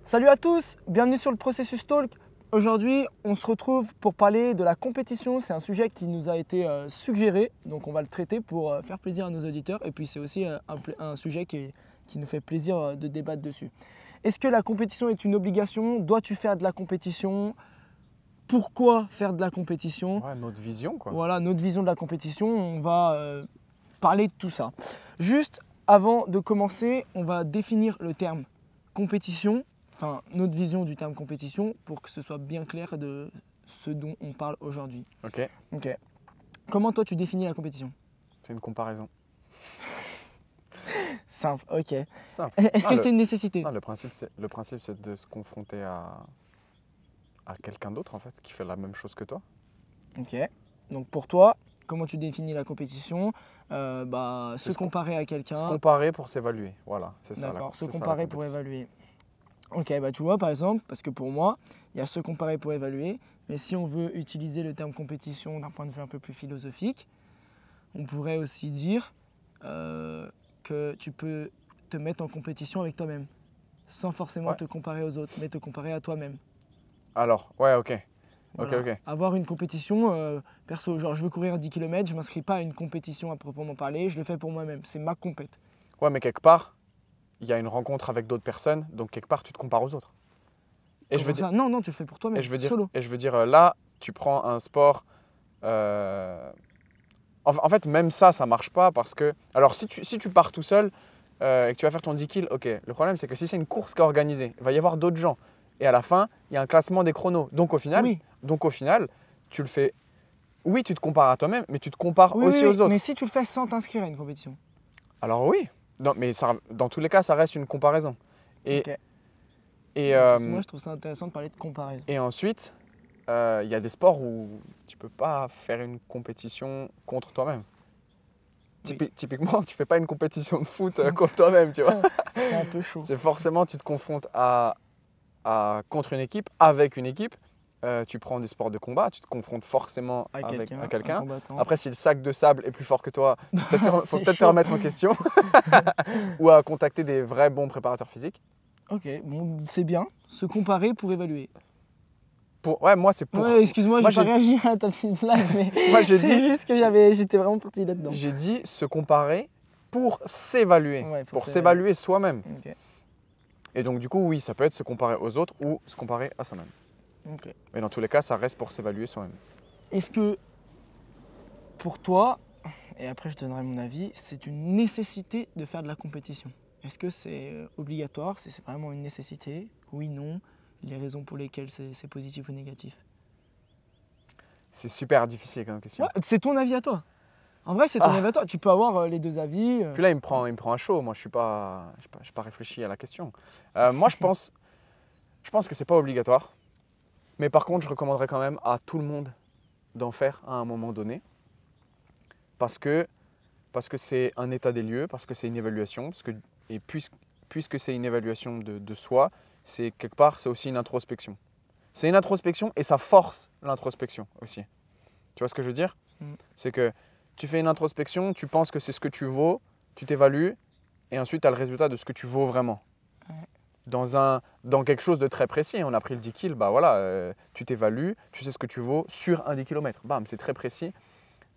Salut à tous, bienvenue sur le Processus Talk. Aujourd'hui, on se retrouve pour parler de la compétition. C'est un sujet qui nous a été suggéré, donc on va le traiter pour faire plaisir à nos auditeurs. Et puis c'est aussi un sujet qui nous fait plaisir de débattre dessus. Est-ce que la compétition est une obligation? Dois-tu faire de la compétition? Pourquoi faire de la compétition? Ouais, notre vision quoi. Voilà, notre vision de la compétition. On va parler de tout ça. Juste avant de commencer, on va définir le terme compétition. Enfin, notre vision du terme compétition pour que ce soit bien clair de ce dont on parle aujourd'hui. Ok. Comment toi tu définis la compétition? C'est une comparaison. Simple, ok. Simple. Est-ce que c'est une nécessité? Non, le principe c'est de se confronter à quelqu'un d'autre en fait, qui fait la même chose que toi. Ok. Donc pour toi, comment tu définis la compétition? Se comparer à quelqu'un. Se comparer pour s'évaluer, voilà, c'est ça. D'accord, se comparer pour évaluer. Ok, tu vois par exemple, parce que pour moi, il y a se comparer pour évaluer, mais si on veut utiliser le terme compétition d'un point de vue un peu plus philosophique, on pourrait aussi dire que tu peux te mettre en compétition avec toi-même, sans forcément te comparer aux autres, mais te comparer à toi-même. Alors, ouais, ok. Voilà. Ok. Avoir une compétition, perso, genre je veux courir 10 km, je ne m'inscris pas à une compétition à proprement parler, je le fais pour moi-même, c'est ma compète. Ouais, mais quelque part, il y a une rencontre avec d'autres personnes, donc quelque part tu te compares aux autres. Et je veux dire, non, tu le fais pour toi-même, solo. Et je veux dire, là, tu prends un sport. En fait, même ça marche pas parce que. Alors, si tu pars tout seul et que tu vas faire ton 10 kills, ok. Le problème, c'est que si c'est une course qui est organisée, il va y avoir d'autres gens. Et à la fin, il y a un classement des chronos. Donc, au final, tu le fais. Oui, tu te compares à toi-même, mais tu te compares aussi aux autres. Mais si tu le fais sans t'inscrire à une compétition. Alors, oui. Non, mais ça, dans tous les cas, ça reste une comparaison. Moi, je trouve ça intéressant de parler de comparaison. Et ensuite, il y a des sports où tu peux pas faire une compétition contre toi-même. Oui. Typiquement, tu fais pas une compétition de foot contre toi-même, tu vois. C'est un peu chaud. C'est forcément, tu te confrontes contre une équipe, avec une équipe. Tu prends des sports de combat, tu te confrontes forcément à quelqu'un. Après, si le sac de sable est plus fort que toi, il faut peut-être te remettre en question. Ou à contacter des vrais bons préparateurs physiques. Ok, bon, c'est bien. Se comparer pour évaluer. Ouais, moi c'est pour. Ouais, excuse-moi, j'ai pas réagi à ta petite blague, mais c'est juste que j'étais vraiment parti là-dedans. J'ai dit se comparer pour s'évaluer, pour s'évaluer soi-même. Okay. Et donc du coup, oui, ça peut être se comparer aux autres ou se comparer à soi-même. Okay. Mais dans tous les cas, ça reste pour s'évaluer soi-même. Est-ce que pour toi, et après je donnerai mon avis, c'est une nécessité de faire de la compétition? Est-ce que c'est obligatoire? C'est vraiment une nécessité? Oui, non? Les raisons pour lesquelles c'est positif ou négatif? C'est super difficile comme question. Ouais, c'est ton avis à toi. En vrai, c'est ton avis à toi. Tu peux avoir les deux avis. Puis là, il me prend à chaud. Moi, je suis pas réfléchi à la question. Moi, je pense que c'est pas obligatoire. Mais par contre, je recommanderais quand même à tout le monde d'en faire à un moment donné. Parce que c'est un état des lieux, parce que c'est une évaluation. Et puisque c'est une évaluation de soi, c'est quelque part, c'est aussi une introspection. C'est une introspection et ça force l'introspection aussi. Tu vois ce que je veux dire? C'est que tu fais une introspection, tu penses que c'est ce que tu vaux, tu t'évalues et ensuite tu as le résultat de ce que tu vaux vraiment. Dans quelque chose de très précis. On a pris le 10 kills, tu t'évalues, tu sais ce que tu vaux sur un 10 km. Bam, c'est très précis.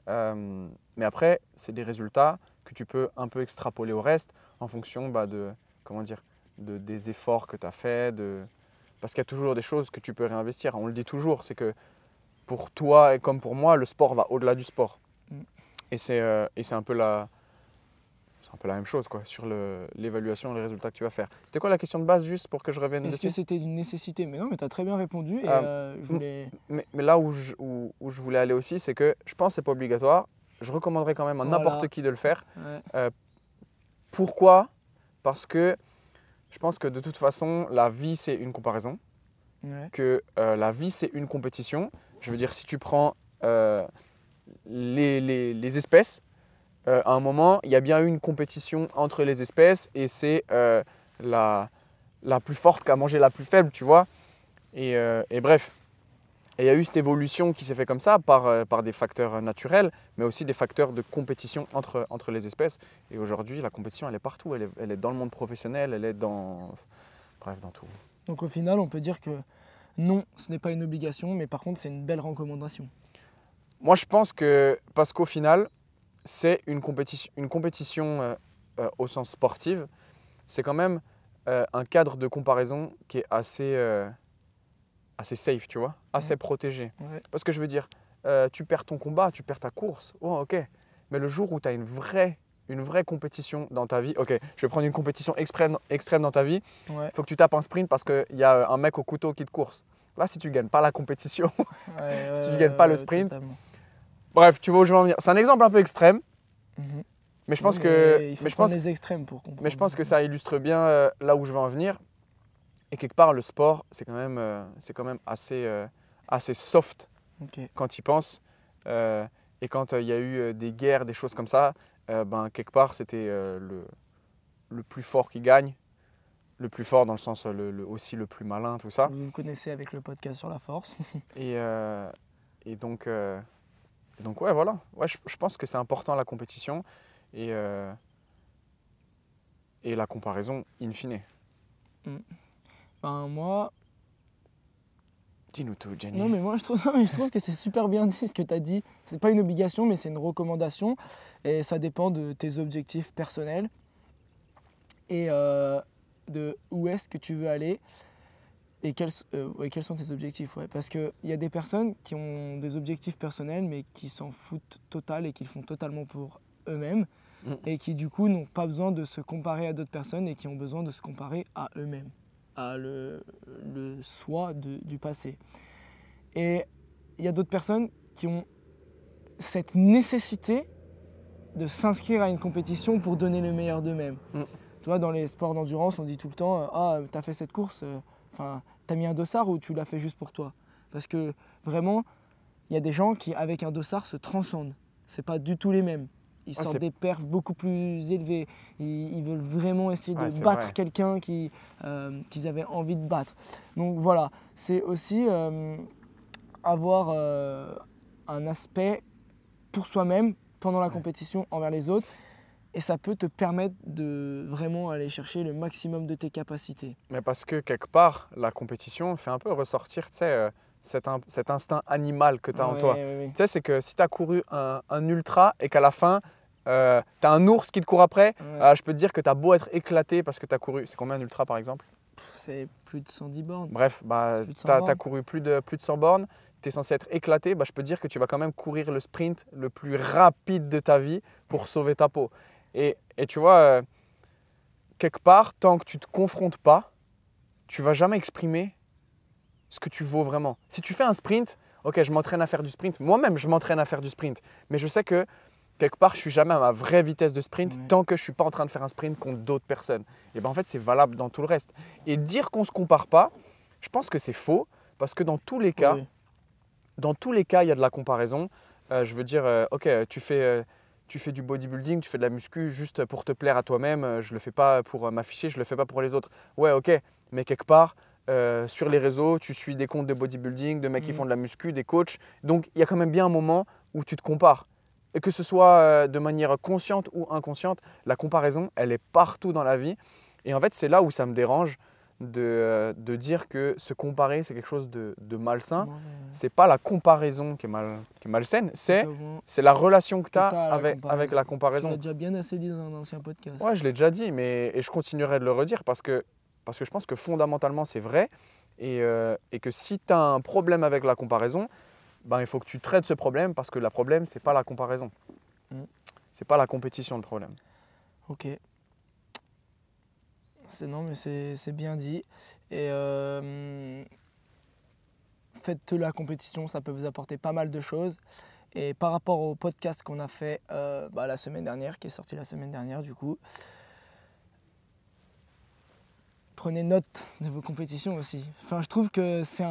Mais après, c'est des résultats que tu peux un peu extrapoler au reste en fonction des efforts que tu as faits. Parce qu'il y a toujours des choses que tu peux réinvestir. On le dit toujours, c'est que pour toi et comme pour moi, le sport va au-delà du sport. Et c'est un peu la même chose quoi, sur l'évaluation et les résultats que tu vas faire. C'était quoi la question de base juste pour que je revienne dessus? Est-ce que c'était une nécessité? Mais non, mais tu as très bien répondu. Et mais là où je voulais aller aussi, c'est que je pense que ce n'est pas obligatoire. Je recommanderais quand même à n'importe qui de le faire. Ouais. Pourquoi? Parce que je pense que de toute façon, la vie, c'est une comparaison. Que la vie, c'est une compétition. Je veux dire, si tu prends les espèces, à un moment, il y a bien eu une compétition entre les espèces et c'est la plus forte qui a mangé la plus faible, tu vois. Et bref, il y a eu cette évolution qui s'est fait comme ça par des facteurs naturels, mais aussi des facteurs de compétition entre les espèces. Et aujourd'hui, la compétition, elle est partout. Elle est dans le monde professionnel, elle est dans tout. Donc au final, on peut dire que non, ce n'est pas une obligation, mais par contre, c'est une belle recommandation. Moi, je pense que, parce qu'au final, c'est une compétition au sens sportif, c'est quand même un cadre de comparaison qui est assez safe, tu vois, assez protégé. Ouais. Parce que je veux dire, tu perds ton combat, tu perds ta course, oh, ok. Mais le jour où tu as une vraie compétition dans ta vie, ok, je vais prendre une compétition extrême dans ta vie, Ouais. il faut que tu tapes un sprint parce qu'il y a un mec au couteau qui te course. Là, si tu ne gagnes pas la compétition, si tu ne gagnes pas le sprint, totalement. bref, tu vois où je veux en venir. C'est un exemple un peu extrême, Mhm. mais je pense Oui, que, mais il faut mais je prendre pense, les extrêmes pour comprendre. mais je pense que ça illustre bien là où je veux en venir. Et quelque part, le sport, c'est quand même assez soft Ok. quand tu y penses. Et quand il y a eu des guerres, des choses comme ça, ben, quelque part, c'était le plus fort qui gagne. Le plus fort dans le sens aussi le plus malin, tout ça. Vous connaissez avec le podcast sur la force. Et donc, ouais, voilà. Ouais, je pense que c'est important la compétition et la comparaison in fine. Ben, moi, Dis-nous tout, Jenny. non, mais moi, je trouve que c'est super bien dit ce que tu as dit. C'est pas une obligation, mais c'est une recommandation. Et ça dépend de tes objectifs personnels et de où est-ce que tu veux aller et quels sont tes objectifs. Ouais. Parce qu'il y a des personnes qui ont des objectifs personnels, mais qui s'en foutent total et qui le font totalement pour eux-mêmes. Et qui, du coup, n'ont pas besoin de se comparer à d'autres personnes et qui ont besoin de se comparer à eux-mêmes, à le soi du passé. Et il y a d'autres personnes qui ont cette nécessité de s'inscrire à une compétition pour donner le meilleur d'eux-mêmes. Tu vois, dans les sports d'endurance, on dit tout le temps ah, t'as fait cette course, t'as mis un dossard ou tu l'as fait juste pour toi? Parce que vraiment, il y a des gens qui, avec un dossard, se transcendent. C'est pas du tout les mêmes. Ils sortent des perfs beaucoup plus élevés. Ils veulent vraiment essayer de battre quelqu'un qu'ils avaient envie de battre. Donc voilà, c'est aussi avoir un aspect pour soi-même pendant la compétition envers les autres. Et ça peut te permettre de vraiment aller chercher le maximum de tes capacités. Mais parce que quelque part, la compétition fait un peu ressortir, tu sais, cet instinct animal que tu as en toi. Oui. Tu sais, c'est que si tu as couru un ultra et qu'à la fin, tu as un ours qui te court après, je peux te dire que tu as beau être éclaté parce que tu as couru. C'est combien un ultra par exemple? C'est plus de 110 bornes. Bref, tu as couru plus de 100 bornes. Tu es censé être éclaté. Je peux te dire que tu vas quand même courir le sprint le plus rapide de ta vie pour sauver ta peau. Et tu vois, quelque part, tant que tu ne te confrontes pas, tu ne vas jamais exprimer ce que tu vaux vraiment. Si tu fais un sprint, ok, je m'entraîne à faire du sprint. Moi-même, je m'entraîne à faire du sprint. Mais je sais que quelque part, je ne suis jamais à ma vraie vitesse de sprint tant que je ne suis pas en train de faire un sprint contre d'autres personnes. Et bien en fait, c'est valable dans tout le reste. Et dire qu'on ne se compare pas, je pense que c'est faux parce que dans tous les cas, il y a de la comparaison. Je veux dire, ok, tu fais du bodybuilding, tu fais de la muscu juste pour te plaire à toi-même. Je ne le fais pas pour m'afficher, je ne le fais pas pour les autres. Ouais, ok, mais quelque part, sur les réseaux, tu suis des comptes de bodybuilding, de mecs qui font de la muscu, des coachs. Donc, il y a quand même bien un moment où tu te compares. Et que ce soit de manière consciente ou inconsciente, la comparaison, elle est partout dans la vie. Et en fait, c'est là où ça me dérange de dire que se comparer, c'est quelque chose de malsain. C'est pas la comparaison qui est malsaine, c'est la relation que tu as avec la comparaison. Tu l'as déjà bien assez dit dans un ancien podcast. Ouais, je l'ai déjà dit, et je continuerai de le redire parce que je pense que fondamentalement, c'est vrai. Et que si tu as un problème avec la comparaison, ben, il faut que tu traites ce problème parce que le problème, ce n'est pas la comparaison. C'est pas la compétition le problème. Ok. Non, mais c'est bien dit. Et faites la compétition, ça peut vous apporter pas mal de choses. Et par rapport au podcast qu'on a fait la semaine dernière, qui est sorti la semaine dernière du coup, prenez note de vos compétitions aussi. Enfin, je trouve que c'est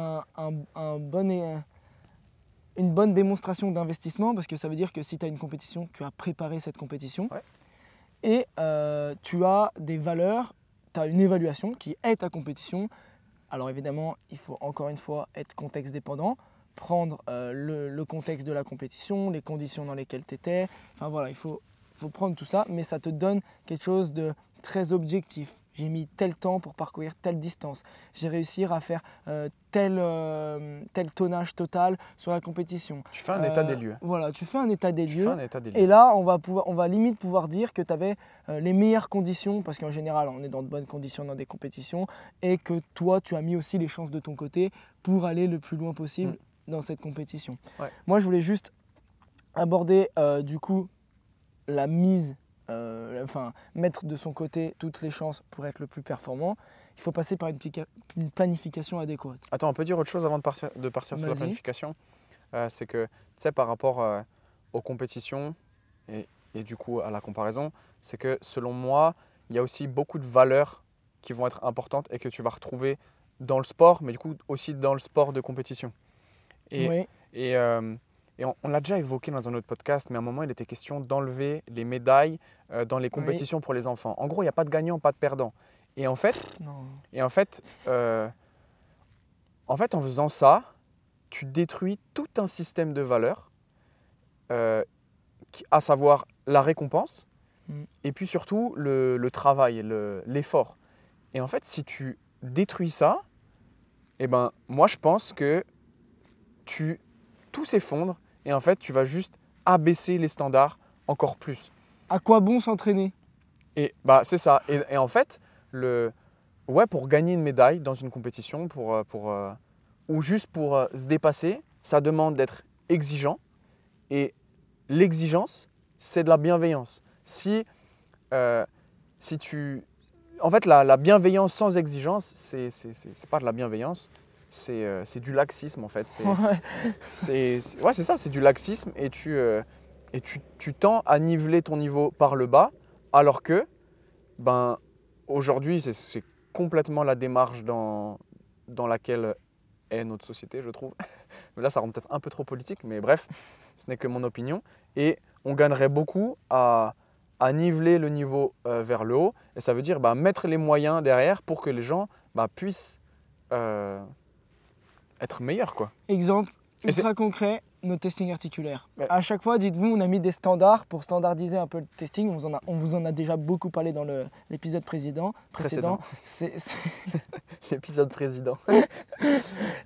une bonne démonstration d'investissement parce que ça veut dire que si tu as une compétition, tu as préparé cette compétition et tu as des valeurs, tu as une évaluation qui est ta compétition. Alors évidemment, il faut encore une fois être contexte dépendant, prendre le contexte de la compétition, les conditions dans lesquelles tu étais. Enfin voilà, il faut prendre tout ça, mais ça te donne quelque chose de très objectif. j'ai mis tel temps pour parcourir telle distance, j'ai réussi à faire tel tonnage total sur la compétition. Tu fais un état des lieux. Voilà, tu fais un état des Tu lieux. fais un état des lieux. Et là, on va limite pouvoir dire que tu avais les meilleures conditions, parce qu'en général, on est dans de bonnes conditions dans des compétitions, et que toi, tu as mis aussi les chances de ton côté pour aller le plus loin possible dans cette compétition. Ouais. Moi, je voulais juste aborder du coup la mise, mettre de son côté toutes les chances pour être le plus performant. Il faut passer par une planification adéquate. Attends, on peut dire autre chose avant de partir sur la Vas-y. planification. C'est que, tu sais, par rapport aux compétitions et du coup à la comparaison, c'est que selon moi, il y a aussi beaucoup de valeurs qui vont être importantes et que tu vas retrouver dans le sport, mais du coup aussi dans le sport de compétition. Oui. Et on l'a déjà évoqué dans un autre podcast, mais à un moment, il était question d'enlever les médailles dans les compétitions pour les enfants. En gros, il n'y a pas de gagnant, pas de perdant. Et en fait, en faisant ça, tu détruis tout un système de valeurs, à savoir la récompense et puis surtout le travail, l'effort. Et en fait, si tu détruis ça, eh ben, moi, je pense que tout s'effondre et en fait, tu vas juste abaisser les standards encore plus. À quoi bon s'entraîner? Et bah, c'est ça. Et en fait, pour gagner une médaille dans une compétition ou juste pour se dépasser, ça demande d'être exigeant. Et l'exigence, c'est de la bienveillance. En fait, la bienveillance sans exigence, c'est pas de la bienveillance, c'est du laxisme en fait. C'est ça, c'est du laxisme et tu tends à niveler ton niveau par le bas, alors que aujourd'hui, c'est complètement la démarche dans laquelle est notre société, je trouve. Mais là, ça rend peut-être un peu trop politique, mais bref, ce n'est que mon opinion. Et on gagnerait beaucoup à niveler le niveau vers le haut. Et ça veut dire mettre les moyens derrière pour que les gens puissent être meilleurs, quoi. Exemple ultra concret, nos testings articulaires. Ouais. À chaque fois, dites-vous, on a mis des standards pour standardiser un peu le testing. On vous en a déjà beaucoup parlé dans l'épisode précédent. L'épisode président.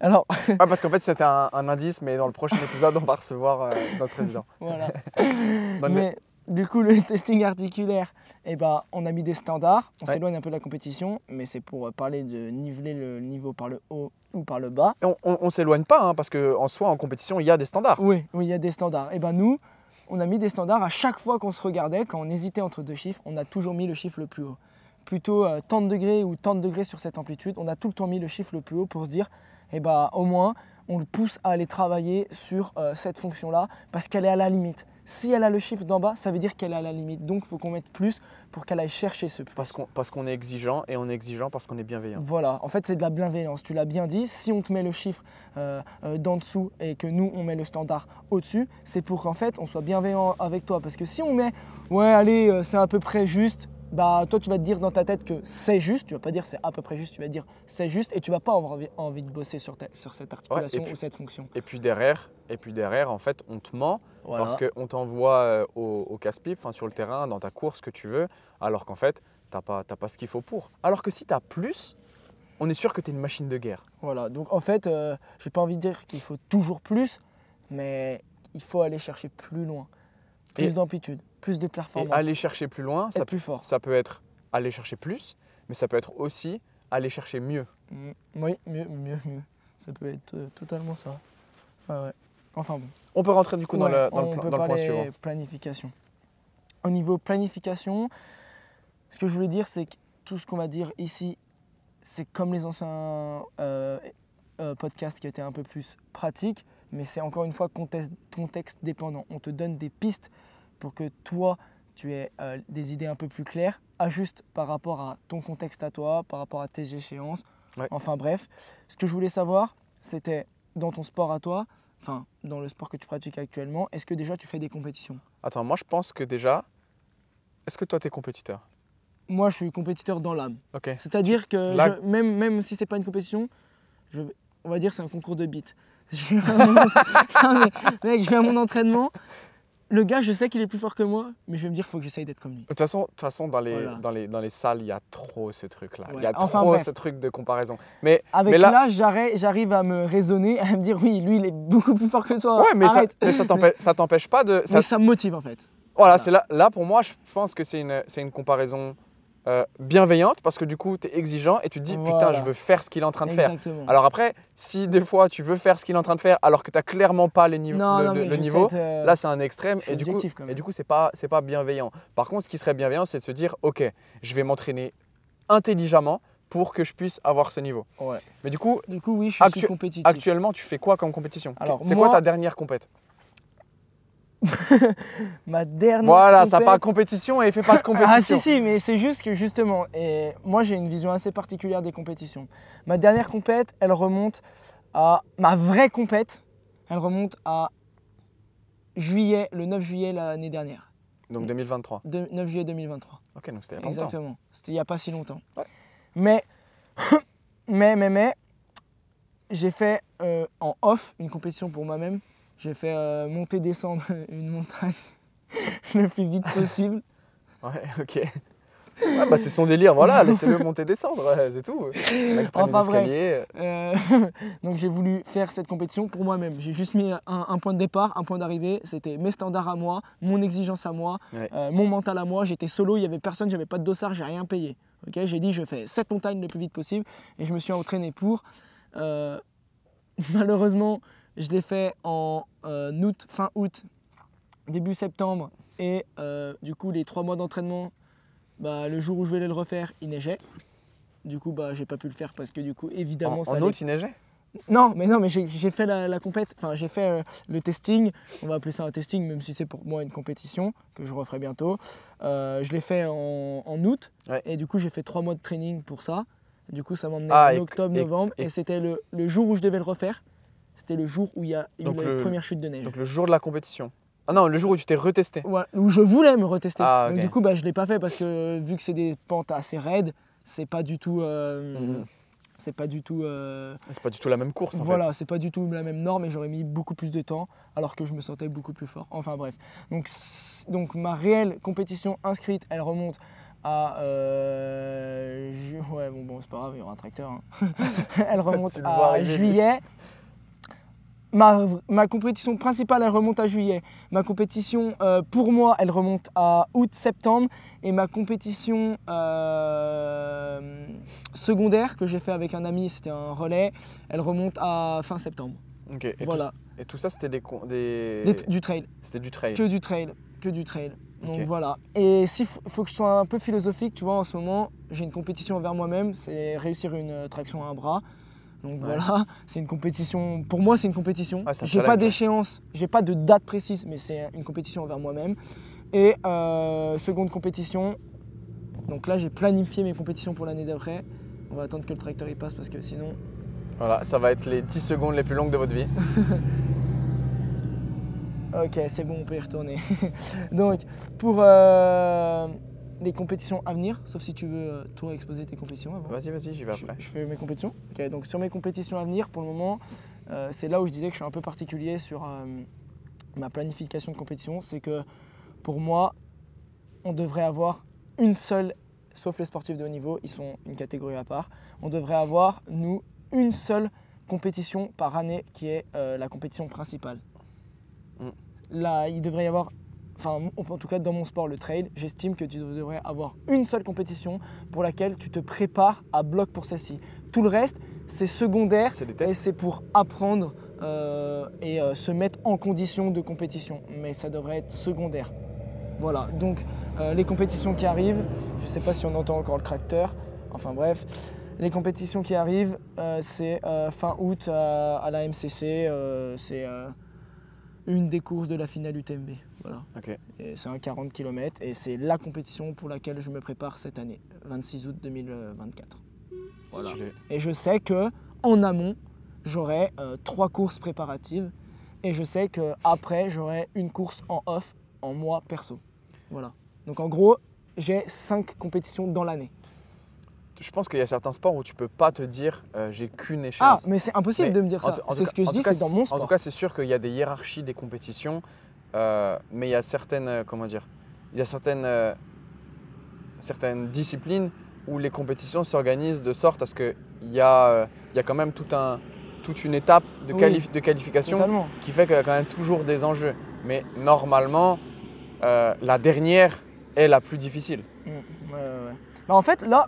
Alors, parce qu'en fait, c'était un indice, mais dans le prochain épisode, on va recevoir notre président. voilà. Mais du coup, le testing articulaire, on a mis des standards. On s'éloigne un peu de la compétition, mais c'est pour parler de niveler le niveau par le haut ou par le bas. Et on ne s'éloigne pas, parce qu'en soi, en compétition, il y a des standards. Oui, il y a des standards. Nous, on a mis des standards à chaque fois qu'on se regardait, quand on hésitait entre deux chiffres, on a toujours mis le chiffre le plus haut. Plutôt tant de degrés ou tant de degrés sur cette amplitude, on a tout le temps mis le chiffre le plus haut pour se dire, au moins, on le pousse à aller travailler sur cette fonction-là parce qu'elle est à la limite. Si elle a le chiffre d'en bas, ça veut dire qu'elle est à la limite. Donc, il faut qu'on mette plus pour qu'elle aille chercher ce plus. Parce qu'on est exigeant et on est exigeant parce qu'on est bienveillant. Voilà, en fait, c'est de la bienveillance. Tu l'as bien dit, si on te met le chiffre d'en dessous et que nous, on met le standard au-dessus, c'est pour qu'en fait, on soit bienveillant avec toi. Parce que si on met, c'est à peu près juste, toi, tu vas te dire dans ta tête que c'est juste. Tu vas pas dire c'est à peu près juste, tu vas dire c'est juste et tu vas pas avoir envie de bosser sur cette articulation ou cette fonction. Et puis derrière, en fait, on te ment parce qu'on t'envoie au casse-pipe, sur le terrain, dans ta course que tu veux, alors qu'en fait, t'as pas ce qu'il faut pour. Alors que si tu as plus, on est sûr que tu es une machine de guerre. Voilà, donc en fait, j'ai pas envie de dire qu'il faut toujours plus, mais il faut aller chercher plus loin, plus d'amplitude, plus de performance. Et aller chercher plus loin, plus fort. Ça peut être aller chercher plus, mais ça peut être aussi aller chercher mieux. Oui, mieux. Ça peut être totalement ça. Ouais. Enfin bon. On peut rentrer du coup dans le point suivant. Planification. Au niveau planification, ce que je voulais dire, c'est que tout ce qu'on va dire ici, c'est comme les anciens podcasts qui étaient un peu plus pratiques, mais c'est encore une fois contexte dépendant. On te donne des pistes pour que toi, tu aies des idées un peu plus claires, ajuste par rapport à ton contexte à toi, par rapport à tes échéances. Ouais. Enfin bref, ce que je voulais savoir, c'était dans ton sport à toi, dans le sport que tu pratiques actuellement, est-ce que déjà tu fais des compétitions? Attends, moi je pense que déjà, est-ce que toi tu es compétiteur? Moi je suis compétiteur dans l'âme. Ok. C'est-à-dire que même si c'est pas une compétition, on va dire que c'est un concours de beats. Je vais à mon entraînement, le gars, je sais qu'il est plus fort que moi, mais je vais me dire qu'il faut que j'essaye d'être comme lui. De toute façon dans Voilà. dans les salles, il y a trop ce truc-là. Il Ouais. y a Enfin, trop bref. ce truc de comparaison. Mais Avec là, l'âge, j'arrive à me raisonner, à me dire oui, lui, il est beaucoup plus fort que toi. ouais, mais Arrête. ça t'empêche pas de. Mais ça me motive en fait. Voilà, Voilà. c'est là pour moi, je pense que c'est une comparaison bienveillante parce que du coup, tu es exigeant et tu te dis putain, Voilà. je veux faire ce qu'il est en train de faire. Exactement. Alors après, si des fois tu veux faire ce qu'il est en train de faire alors que tu n'as clairement pas le niveau, mais le je niveau, sais être, là c'est un extrême je suis et du coup, objectif quand même. c'est pas bienveillant. Par contre, ce qui serait bienveillant, c'est de se dire ok, je vais m'entraîner intelligemment pour que je puisse avoir ce niveau. Ouais. Mais du coup, Du coup, oui, je suis compétitif. actuellement, tu fais quoi comme compétition? Alors, c'est moi- quoi ta dernière compète? Ma dernière Voilà, ça compète- parle compétition et il fait pas de compétition. Ah si, mais c'est juste que justement, et moi j'ai une vision assez particulière des compétitions. Ma dernière compète, elle remonte à ma vraie compète, elle remonte à le 9 juillet l'année dernière. Donc 2023. 9 juillet 2023. Ok, donc c'était il y a longtemps. Exactement. C'était il n'y a pas si longtemps. Ouais. Mais, mais, j'ai fait en off une compétition pour moi-même. J'ai fait monter-descendre une montagne le plus vite possible. Ouais, ok. Ouais, bah c'est son délire, voilà, laissez-le monter descendre, ouais, c'est tout. Le mec prend Enfin, les escaliers. Donc j'ai voulu faire cette compétition pour moi-même. J'ai juste mis un point de départ, un point d'arrivée. C'était mes standards à moi, mon exigence à moi, Ouais. mon mental à moi. J'étais solo, il n'y avait personne, j'avais pas de dossard, j'ai rien payé. Ok, j'ai dit je fais cette montagne le plus vite possible et je me suis entraîné pour. Malheureusement, je l'ai fait en fin août, début septembre et du coup les 3 mois d'entraînement, bah, le jour où je voulais le refaire, il neigeait. Du coup, bah, j'ai pas pu le faire parce que du coup, évidemment, ça En allait- août, il neigeait? Non, mais j'ai fait la compète, enfin j'ai fait le testing, on va appeler ça un testing, même si c'est pour moi une compétition que je referai bientôt. Je l'ai fait en août Ouais. et du coup j'ai fait 3 mois de training pour ça. Du coup ça m'emmenait Ah, en et- octobre, et- novembre et c'était le jour où je devais le refaire. C'était le jour où il y a eu Donc la le- première chute de neige. Donc le jour de la compétition. Ah non, le jour où tu t'es retesté. Ouais, où je voulais me retester. Ah, Donc ok. du coup bah, je ne l'ai pas fait parce que vu que c'est des pentes assez raides, c'est pas du tout... Mhm. C'est pas du tout... C'est pas du tout la même course en Voilà, c'est pas du tout la même norme et j'aurais mis beaucoup plus de temps alors que je me sentais beaucoup plus fort. Enfin bref. Donc ma réelle compétition inscrite, elle remonte à... Ouais, bon, c'est pas grave, il y aura un tracteur. Hein. Elle remonte Tu le vois à arriver, lui. juillet. Ma compétition principale, elle remonte à juillet. Ma compétition, pour moi, elle remonte à août-septembre. Et ma compétition secondaire que j'ai fait avec un ami, c'était un relais, elle remonte à fin septembre. fait. Ok. Et Voilà. tout ça, c'était Du trail. C'était du trail. Que du trail. Que du trail. Donc Ok. voilà. Et s'il faut que je sois un peu philosophique, tu vois, en ce moment, j'ai une compétition envers moi-même, c'est réussir une traction à un bras. Donc Ouais. voilà, c'est une compétition. Pour moi, c'est une compétition. Ouais, c'est un J'ai pas challenge, ouais. d'échéance, j'ai pas de date précise, mais c'est une compétition envers moi-même. Et seconde compétition. Donc là, j'ai planifié mes compétitions pour l'année d'après. On va attendre que le tracteur y passe parce que sinon. Voilà, ça va être les 10 secondes les plus longues de votre vie. Ok, c'est bon, on peut y retourner. Donc, pour les compétitions à venir, sauf si tu veux toi exposer tes compétitions avant. Vas-y, j'y vais après. Je fais mes compétitions. Ok, donc sur mes compétitions à venir, pour le moment, c'est là où je disais que je suis un peu particulier sur ma planification de compétition. C'est que pour moi, on devrait avoir une seule, sauf les sportifs de haut niveau, ils sont une catégorie à part. On devrait avoir, nous, une seule compétition par année qui est la compétition principale. Là, il devrait y avoir, enfin en tout cas dans mon sport, le trail, j'estime que tu devrais avoir une seule compétition pour laquelle tu te prépares à bloc pour celle-ci. Tout le reste, c'est secondaire C'est des et tests. c'est pour apprendre et se mettre en condition de compétition. Mais ça devrait être secondaire. Voilà, donc les compétitions qui arrivent, je ne sais pas si on entend encore le tracteur, enfin bref, les compétitions qui arrivent, c'est fin août à la MCC, c'est une des courses de la finale UTMB. Voilà. Ok. Et c'est un 40 km et c'est la compétition pour laquelle je me prépare cette année, 26 août 2024. Voilà. Stylé. Et je sais que en amont, j'aurai 3 courses préparatives et je sais qu'après, j'aurai une course en off, en moi perso. Voilà. Donc en gros, j'ai 5 compétitions dans l'année. Je pense qu'il y a certains sports où tu peux pas te dire j'ai qu'une Ah, échéance. mais c'est impossible Mais de me dire ça. C'est ce que je dis, c'est dans mon En sport. tout cas, c'est sûr qu'il y a des hiérarchies des compétitions mais il y a certaines, comment dire, il y a certaines disciplines où les compétitions s'organisent de sorte à ce qu'il y a quand même toute une étape de, Oui, de qualification totalement. qui fait qu'il y a quand même toujours des enjeux. Mais normalement, la dernière est la plus difficile. Ouais, ouais, ouais. Bah, en fait, là,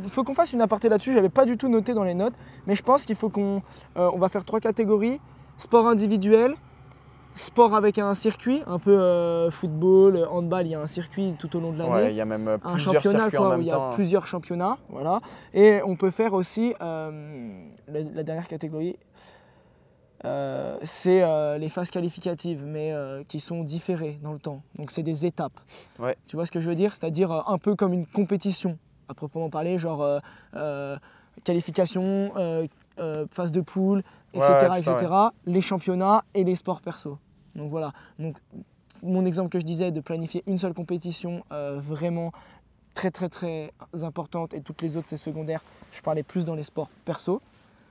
il faut qu'on fasse une aparté là-dessus. J'avais pas du tout noté dans les notes, mais je pense qu'il faut on va faire 3 catégories. Sport individuel, sport avec un circuit, un peu football, handball, il y a un circuit tout au long de Ouais, l'année. il y a même Un plusieurs championnat circuits en quoi, où même il y a temps. plusieurs championnats, voilà. Et on peut faire aussi la dernière catégorie, c'est les phases qualificatives, mais qui sont différées dans le temps. Donc c'est des étapes. Ouais. Tu vois ce que je veux dire? C'est-à-dire un peu comme une compétition, à proprement parler, genre qualification, phase de poule, Ouais, ouais, tout etc., ça, ouais. etc. Les championnats et les sports perso. Donc voilà. Donc mon exemple que je disais de planifier une seule compétition vraiment très très très importante et toutes les autres c'est secondaire. Je parlais plus dans les sports perso.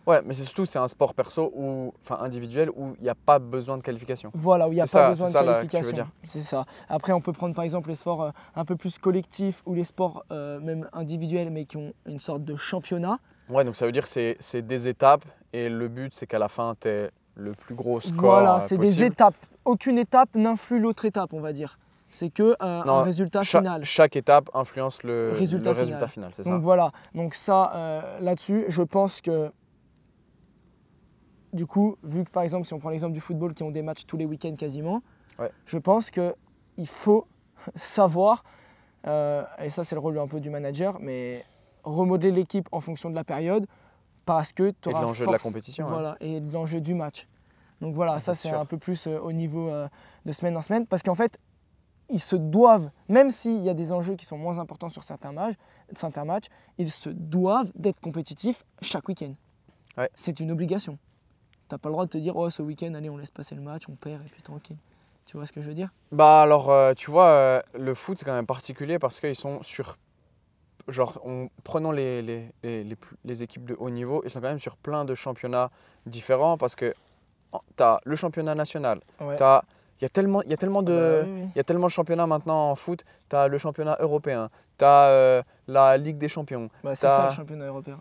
Ouais, mais c'est surtout c'est un sport perso ou enfin individuel où il n'y a pas besoin de qualification. Voilà, où il n'y a C'est pas ça, besoin c'est de ça là que tu veux qualification. dire. C'est ça. Après, on peut prendre par exemple les sports un peu plus collectifs ou les sports même individuels mais qui ont une sorte de championnat. Ouais, donc ça veut dire que c'est des étapes et le but c'est qu'à la fin tu aies le plus gros score Voilà, c'est des possible. étapes. Aucune étape n'influe l'autre étape, on va dire. C'est que un Non, résultat final. chaque étape influence le Résultat résultat final. final, c'est ça. Donc voilà. Donc ça, là-dessus, je pense que du coup, vu que par exemple, si on prend l'exemple du football qui ont des matchs tous les week-ends quasiment, Ouais. je pense qu'il faut savoir, et ça c'est le rôle un peu du manager, mais remodeler l'équipe en fonction de la période parce que tu Et de auras l'enjeu de la compétition. Ouais. voilà, et de l'enjeu du match. Donc voilà, Ah, ça c'est c'est sûr. un peu plus au niveau de semaine en semaine parce qu'en fait, ils se doivent, même s'il y a des enjeux qui sont moins importants sur certains matchs, ils se doivent d'être compétitifs chaque week-end. Ouais. C'est une obligation. T'as pas le droit de te dire, oh ce week-end, allez, on laisse passer le match, on perd et puis tranquille. Tu vois ce que je veux dire? Bah alors tu vois le foot c'est quand même particulier parce qu'ils sont sur genre prenons les équipes de haut niveau, ils sont quand même sur plein de championnats différents parce que tu as le championnat national, Ouais. il y a tellement Ah bah oui, oui. il y a tellement de championnats maintenant en foot, tu as le championnat européen, tu as la Ligue des Champions. Bah, c'est ça t'as- le championnat européen.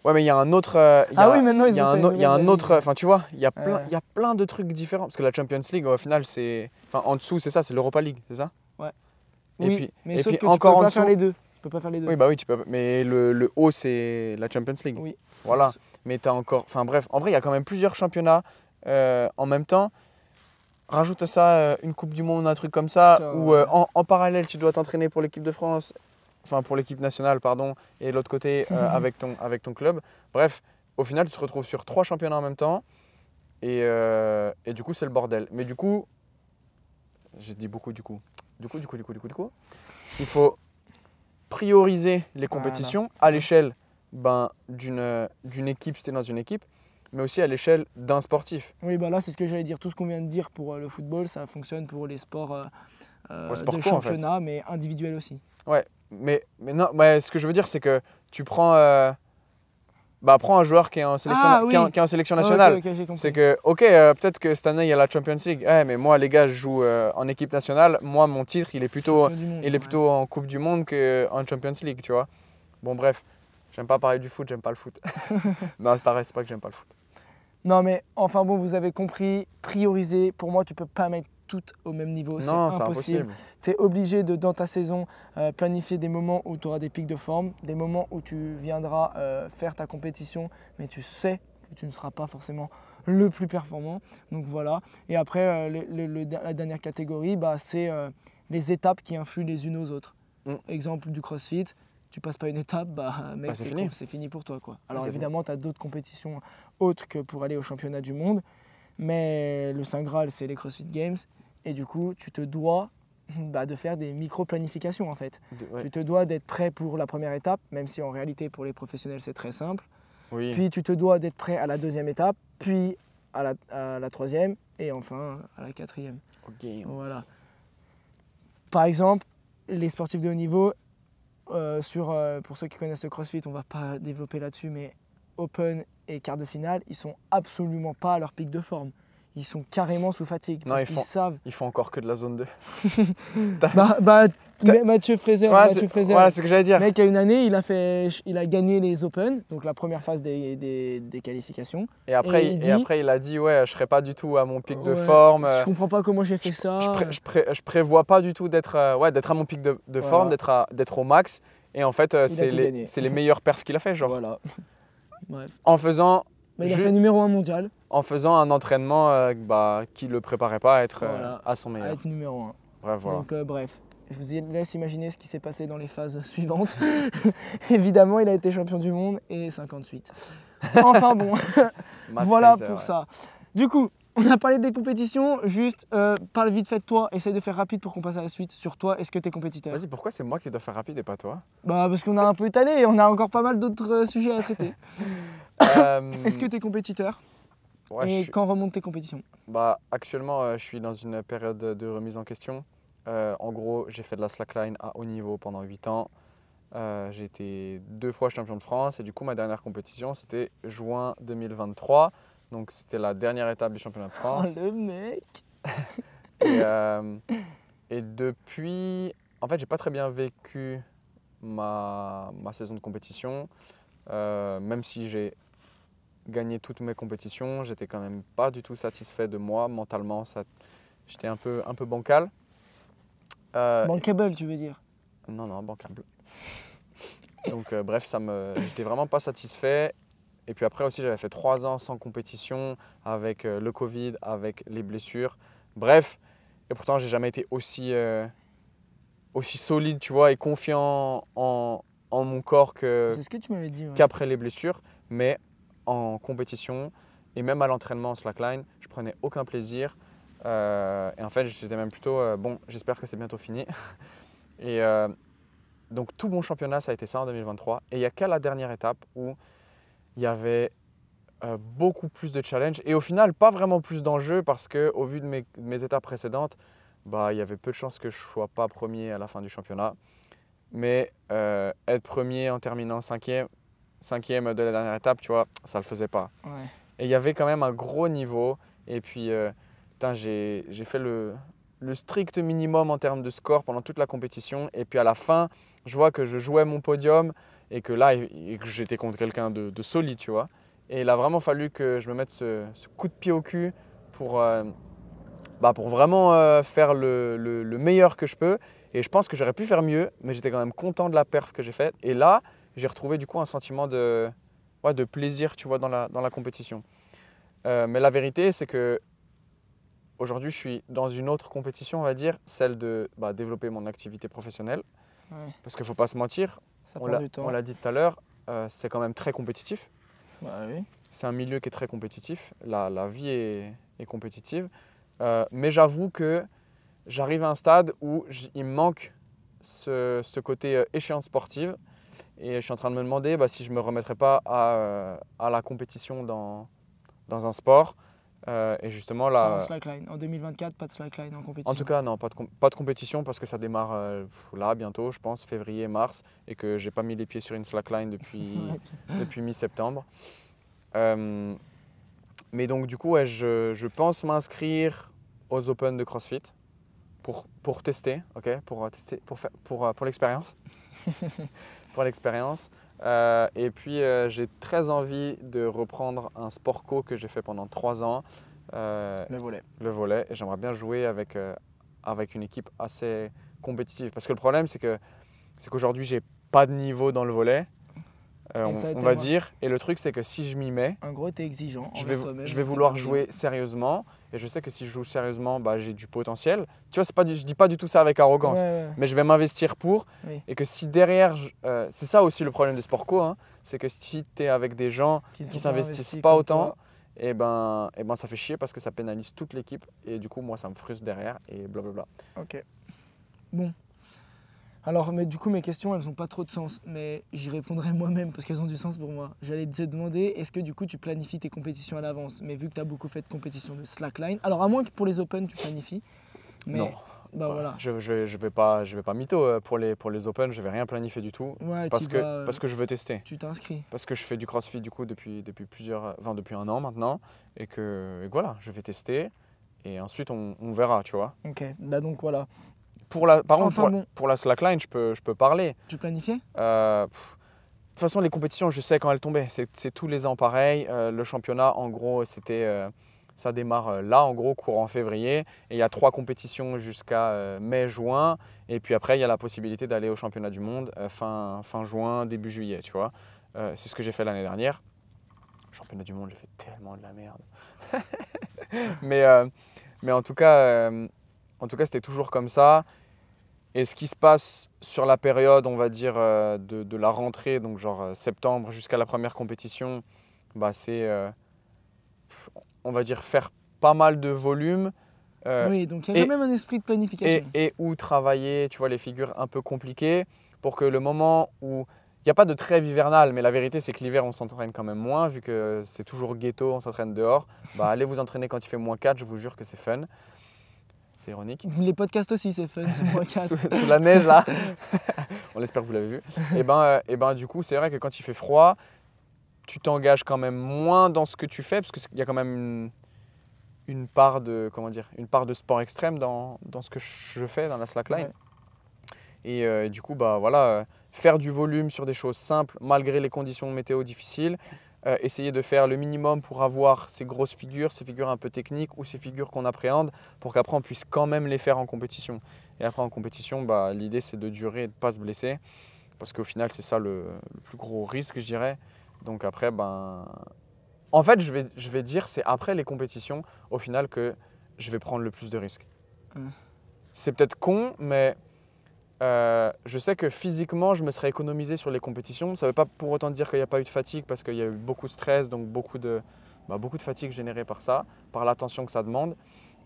Ouais, mais il y a un autre Ah oui, maintenant, ils il y a ont fait un une autre- il y a nouvelle un autre ligue. enfin tu vois, il Ouais. y a plein de trucs différents parce que la Champions League au final c'est enfin en dessous c'est ça, c'est l'Europa League, c'est ça? Et Oui, puis mais et sauf puis que encore tu en peux pas faire dessous. les deux. Tu peux pas faire les deux. Oui, bah oui, tu peux. Mais le haut, c'est la Champions League. Oui. Voilà. Mais tu as encore. Enfin bref, en vrai, il y a quand même plusieurs championnats en même temps. Rajoute à ça une Coupe du Monde, un truc comme ça, Putain, où ouais. en parallèle, tu dois t'entraîner pour l'équipe de France, enfin pour l'équipe nationale, pardon, et l'autre côté avec ton club. Bref, au final, tu te retrouves sur 3 championnats en même temps. Et du coup, c'est le bordel. Mais du coup, j'ai dit beaucoup du coup. Du coup, il faut prioriser les compétitions à Ça. l'échelle d'une équipe si tu es dans une équipe, mais aussi à l'échelle d'un sportif. Oui, bah là, c'est ce que j'allais dire. Tout ce qu'on vient de dire pour le football, ça fonctionne pour les sports les sports de co, en fait. championnat, mais individuels aussi. Ouais, mais non, mais ce que je veux dire, c'est que tu prends, prends un joueur qui est en sélection, Ah, oui. qui est en sélection Ah, nationale. ok, j'ai compris. C'est que, ok, peut-être que cette année il y a la Champions League, ouais, mais moi les gars, je joue en équipe nationale. Moi, mon titre, il est plutôt en Coupe du Monde qu'en Champions League, tu vois. Bon, bref, j'aime pas parler du foot, j'aime pas le foot. Non, c'est pareil, c'est pas que j'aime pas le foot. Non, mais enfin bon, vous avez compris, prioriser. Pour moi, tu peux pas mettre toutes au même niveau. Non, C'est c'est impossible. impossible. Tu es obligé de, dans ta saison, planifier des moments où tu auras des pics de forme, des moments où tu viendras faire ta compétition, mais tu sais que tu ne seras pas forcément le plus performant. Donc voilà. Et après, la dernière catégorie, bah, c'est les étapes qui influent les unes aux autres. Mm. Exemple du CrossFit. Tu passes pas une étape, mec, c'est fini. C'est fini pour toi, quoi. Alors c'est évidemment, tu as d'autres compétitions autres que pour aller au championnat du monde, mais le Saint Graal, c'est les CrossFit Games, et du coup, tu te dois de faire des micro-planifications, en fait. Ouais. Tu te dois d'être prêt pour la première étape, même si en réalité, pour les professionnels, c'est très simple. Oui. Puis tu te dois d'être prêt à la deuxième étape, puis à la troisième, et enfin à la quatrième. Ok. Voilà. Par exemple, les sportifs de haut niveau, pour ceux qui connaissent le CrossFit, on ne va pas développer là-dessus, mais Open et quart de finale, ils sont absolument pas à leur pic de forme. ils sont carrément sous fatigue. Non, Parce qu'ils savent. Ils font encore que de la zone 2. Mathieu Fraser, Ouais, c'est ce que j'allais dire. mec, il y a une année, il a gagné les Open, donc la première phase des qualifications. Et après, il a dit ouais, je serai pas du tout à mon pic de forme. Je comprends pas comment j'ai fait ça. Je prévois pas du tout d'être à mon pic de forme, d'être au max. Et en fait, c'est les meilleurs perfs qu'il a fait, genre. Voilà. Bref. En faisant. Mais il a fait numéro 1 mondial. En faisant un entraînement qui le préparait pas à être à son meilleur. À être numéro 1. Bref, voilà. Donc bref. Je vous laisse imaginer ce qui s'est passé dans les phases suivantes. Évidemment, il a été champion du monde et 58. Enfin bon, voilà pour ça. Du coup, on a parlé des compétitions. Juste, parle vite fait de toi. Essaye de faire rapide pour qu'on passe à la suite. Sur toi, est-ce que tu es compétiteur? Vas-y, pourquoi c'est moi qui dois faire rapide et pas toi? Bah parce qu'on a un peu étalé et on a encore pas mal d'autres sujets à traiter. Est-ce que tu es compétiteur? Et quand remontent tes compétitions? Bah, actuellement, je suis dans une période de remise en question. En gros, j'ai fait de la slackline à haut niveau pendant 8 ans. J'ai été 2 fois champion de France et du coup, ma dernière compétition, c'était juin 2023. Donc, c'était la dernière étape du championnat de France. Oh, le mec. Et depuis, en fait, j'ai pas très bien vécu ma saison de compétition. Même si j'ai gagné toutes mes compétitions, j'étais quand même pas du tout satisfait de moi. Mentalement, j'étais un peu bancal. Bankable, tu veux dire? Non, bankable. Donc bref, j'étais vraiment pas satisfait. Et puis après aussi, j'avais fait 3 ans sans compétition, avec le Covid, avec les blessures. Bref, et pourtant, j'ai jamais été aussi solide, tu vois, et confiant en mon corps C'est ce que tu m'avais dit. qu'après les blessures. Mais en compétition et même à l'entraînement en slackline, je prenais aucun plaisir. Et en fait, j'étais même plutôt bon, j'espère que c'est bientôt fini. Et donc, tout mon championnat, ça a été ça en 2023. Et il n'y a qu'à la dernière étape où il y avait beaucoup plus de challenges. Et au final, pas vraiment plus d'enjeux parce qu'au vu de mes étapes précédentes, bah, il y avait peu de chances que je ne sois pas premier à la fin du championnat. Mais être premier en terminant cinquième de la dernière étape, tu vois, ça ne le faisait pas. Ouais. Et il y avait quand même un gros niveau. Et puis, j'ai fait le strict minimum en termes de score pendant toute la compétition. Et puis à la fin, je vois que je jouais mon podium et que là, que j'étais contre quelqu'un de solide, tu vois. Et il a vraiment fallu que je me mette ce coup de pied au cul pour vraiment faire le meilleur que je peux. Et je pense que j'aurais pu faire mieux, mais j'étais quand même content de la perf que j'ai faite. Et là, j'ai retrouvé du coup un sentiment de plaisir, tu vois, dans la compétition. Mais la vérité, c'est que aujourd'hui, je suis dans une autre compétition, on va dire, celle de développer mon activité professionnelle. Ouais. Parce qu'il ne faut pas se mentir, ça prend du temps. On l'a dit tout à l'heure, c'est quand même très compétitif. Oui. C'est un milieu qui est très compétitif. La vie est compétitive. Mais j'avoue que j'arrive à un stade où il me manque ce côté échéance sportive. Et je suis en train de me demander si je ne me remettrais pas à la compétition dans un sport. Et justement là. Pas en slackline. En 2024, pas de slackline en compétition. En tout cas, non, pas de compétition parce que ça démarre là bientôt, je pense, février-mars, et que j'ai pas mis les pieds sur une slackline depuis mi-septembre. Mais donc du coup, je pense m'inscrire aux Open de CrossFit pour tester, ok, pour l'expérience, pour l'expérience. Et puis j'ai très envie de reprendre un sport co que j'ai fait pendant 3 ans. Le volley. Le volley. Et j'aimerais bien jouer avec une équipe assez compétitive. Parce que le problème, c'est qu'aujourd'hui, j'ai pas de niveau dans le volley, on va dire. Et le truc, c'est que si je m'y mets, en gros, tu es exigeant. Je vais vouloir jouer sérieusement. Et je sais que si je joue sérieusement, j'ai du potentiel. Tu vois, je dis pas du tout ça avec arrogance. Ouais. Mais je vais m'investir pour. Oui. Et que si derrière, c'est ça aussi le problème des sports co, hein, c'est que si tu es avec des gens qui s'investissent pas autant, et ben ça fait chier parce que ça pénalise toute l'équipe. Et du coup, moi, ça me frustre derrière et blablabla. Ok. Bon. Alors, mais du coup, mes questions, elles n'ont pas trop de sens, mais j'y répondrai moi-même parce qu'elles ont du sens pour moi. J'allais te demander, est-ce que du coup, tu planifies tes compétitions à l'avance? Mais vu que tu as beaucoup fait de compétitions de slackline, alors à moins que pour les Open, tu planifies. Mais Bah voilà. Je vais pas mytho pour les Open, je vais rien planifier du tout Ouais, parce que je veux tester. tu t'inscris. Parce que je fais du CrossFit du coup depuis depuis 1 an maintenant et que voilà, je vais tester et ensuite on verra, tu vois. Ok, bah donc voilà. Par contre, Enfin bon, pour la slackline, je peux parler. tu planifiais? De toute façon, les compétitions, je sais quand elles tombaient. C'est tous les ans pareil. Le championnat, en gros, ça démarre là, en gros, courant février. Et il y a 3 compétitions jusqu'à mai-juin. Et puis après, il y a la possibilité d'aller au championnat du monde fin juin, début juillet, tu vois. C'est ce que j'ai fait l'année dernière. Championnat du monde, j'ai fait tellement de la merde. mais en tout cas, c'était toujours comme ça. Et ce qui se passe sur la période, on va dire, de la rentrée, donc genre septembre jusqu'à la première compétition, bah c'est, on va dire, faire pas mal de volume Oui, donc il y a et- quand même un esprit de planification. et où travailler, tu vois, les figures un peu compliquées pour que le moment où il n'y a pas de trêve hivernale, mais la vérité c'est que l'hiver on s'entraîne quand même moins, vu que c'est toujours ghetto, on s'entraîne dehors, bah allez vous entraîner quand il fait -4, je vous jure que c'est fun. C'est ironique. Les podcasts aussi, c'est fun, c'est moins 4. sous la neige là, on espère que vous l'avez vu. Et ben du coup, c'est vrai que quand il fait froid, tu t'engages quand même moins dans ce que tu fais parce qu'il y a quand même une part de sport extrême dans ce que je fais dans la slackline. Ouais. Et du coup, bah voilà, faire du volume sur des choses simples malgré les conditions météo difficiles. Essayer de faire le minimum pour avoir ces grosses figures, ces figures un peu techniques ou ces figures qu'on appréhende pour qu'après on puisse quand même les faire en compétition. Et après en compétition, bah, l'idée c'est de durer et de ne pas se blesser parce qu'au final c'est ça le plus gros risque, je dirais. Donc après, ben, en fait je vais dire c'est après les compétitions au final que je vais prendre le plus de risques. C'est peut-être con, mais je sais que physiquement, je me serais économisé sur les compétitions. Ça ne veut pas pour autant dire qu'il n'y a pas eu de fatigue parce qu'il y a eu beaucoup de stress, donc beaucoup de fatigue générée par ça, par l'attention que ça demande.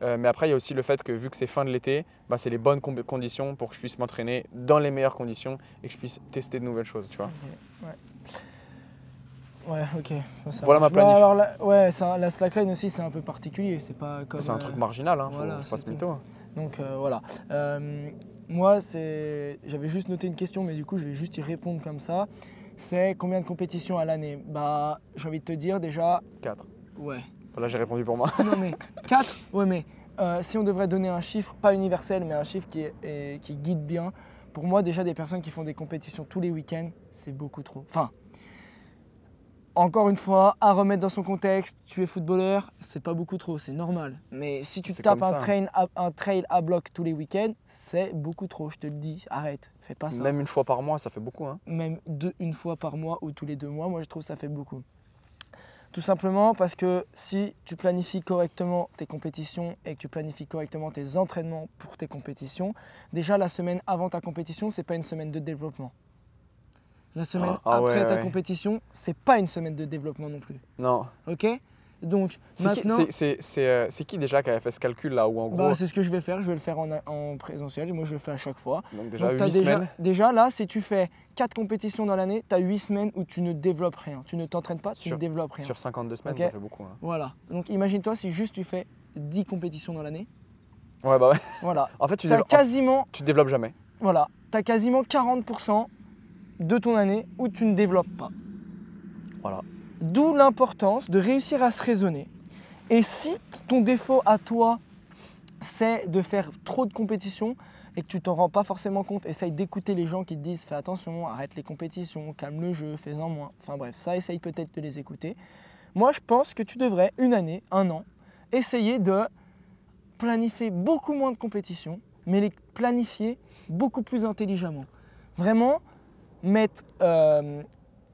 Mais après, il y a aussi le fait que vu que c'est fin de l'été, bah, c'est les bonnes conditions pour que je puisse m'entraîner dans les meilleures conditions et que je puisse tester de nouvelles choses, tu vois. Okay, ouais, ok. Ça Voilà marche. ma planif. Alors, la slackline aussi, c'est un peu particulier. C'est pas comme. C'est un truc marginal, hein, voilà, faut pas se c'est mytho. Donc voilà. Moi, j'avais juste noté une question, mais du coup, je vais juste y répondre comme ça. C'est combien de compétitions à l'année? Bah, j'ai envie de te dire déjà. 4. Ouais. Là, j'ai répondu pour moi. Non, mais 4? Ouais, mais si on devrait donner un chiffre, pas universel, mais un chiffre qui guide bien, pour moi, déjà, des personnes qui font des compétitions tous les week-ends, c'est beaucoup trop. Enfin, encore une fois, à remettre dans son contexte, tu es footballeur, c'est pas beaucoup trop, c'est normal. Mais si tu C'est tapes comme un trail à bloc tous les week-ends, c'est beaucoup trop, je te le dis, arrête, fais pas ça. Même une fois par mois, ça fait beaucoup. Hein. Même une fois par mois ou tous les 2 mois, moi je trouve que ça fait beaucoup. Tout simplement parce que si tu planifies correctement tes compétitions et que tu planifies correctement tes entraînements pour tes compétitions, déjà la semaine avant ta compétition, c'est pas une semaine de développement. La semaine après ta compétition, c'est pas une semaine de développement non plus. Non. Ok? Donc maintenant, c'est qui déjà qui avait fait ce calcul là où en gros. c'est ce que je vais faire. Je vais le faire en présentiel. Moi, je le fais à chaque fois. Donc déjà Donc, 8 semaines. Déjà là, si tu fais 4 compétitions dans l'année, tu as 8 semaines où tu ne développes rien. Tu ne t'entraînes pas, tu ne développes rien. Sur 52 semaines, Ok. ça fait beaucoup. Hein. Voilà. Donc imagine-toi si juste tu fais 10 compétitions dans l'année. Ouais, bah ouais. Voilà. En fait, tu développes jamais. Voilà. Tu as quasiment 40% de ton année où tu ne développes pas. Voilà. D'où l'importance de réussir à se raisonner. Et si ton défaut à toi, c'est de faire trop de compétitions et que tu t'en rends pas forcément compte, essaye d'écouter les gens qui te disent fais attention, arrête les compétitions, calme le jeu, fais-en moins. Enfin bref, ça, essaye peut-être de les écouter. Moi, je pense que tu devrais, une année, 1 an, essayer de planifier beaucoup moins de compétitions, mais les planifier beaucoup plus intelligemment. Vraiment mettre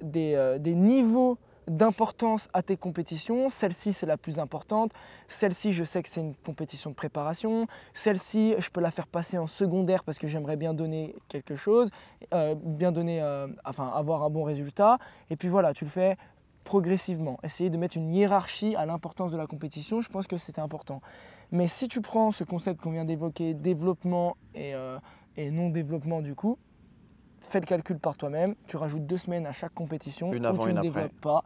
des niveaux d'importance à tes compétitions. Celle-ci, c'est la plus importante. Celle-ci, je sais que c'est une compétition de préparation. Celle-ci, je peux la faire passer en secondaire parce que j'aimerais bien donner quelque chose, avoir un bon résultat. Et puis voilà, tu le fais progressivement. Essayer de mettre une hiérarchie à l'importance de la compétition, je pense que c'était important. Mais si tu prends ce concept qu'on vient d'évoquer, développement et non-développement du coup, fais le calcul par toi-même, tu rajoutes 2 semaines à chaque compétition une avant, où tu ne développes pas.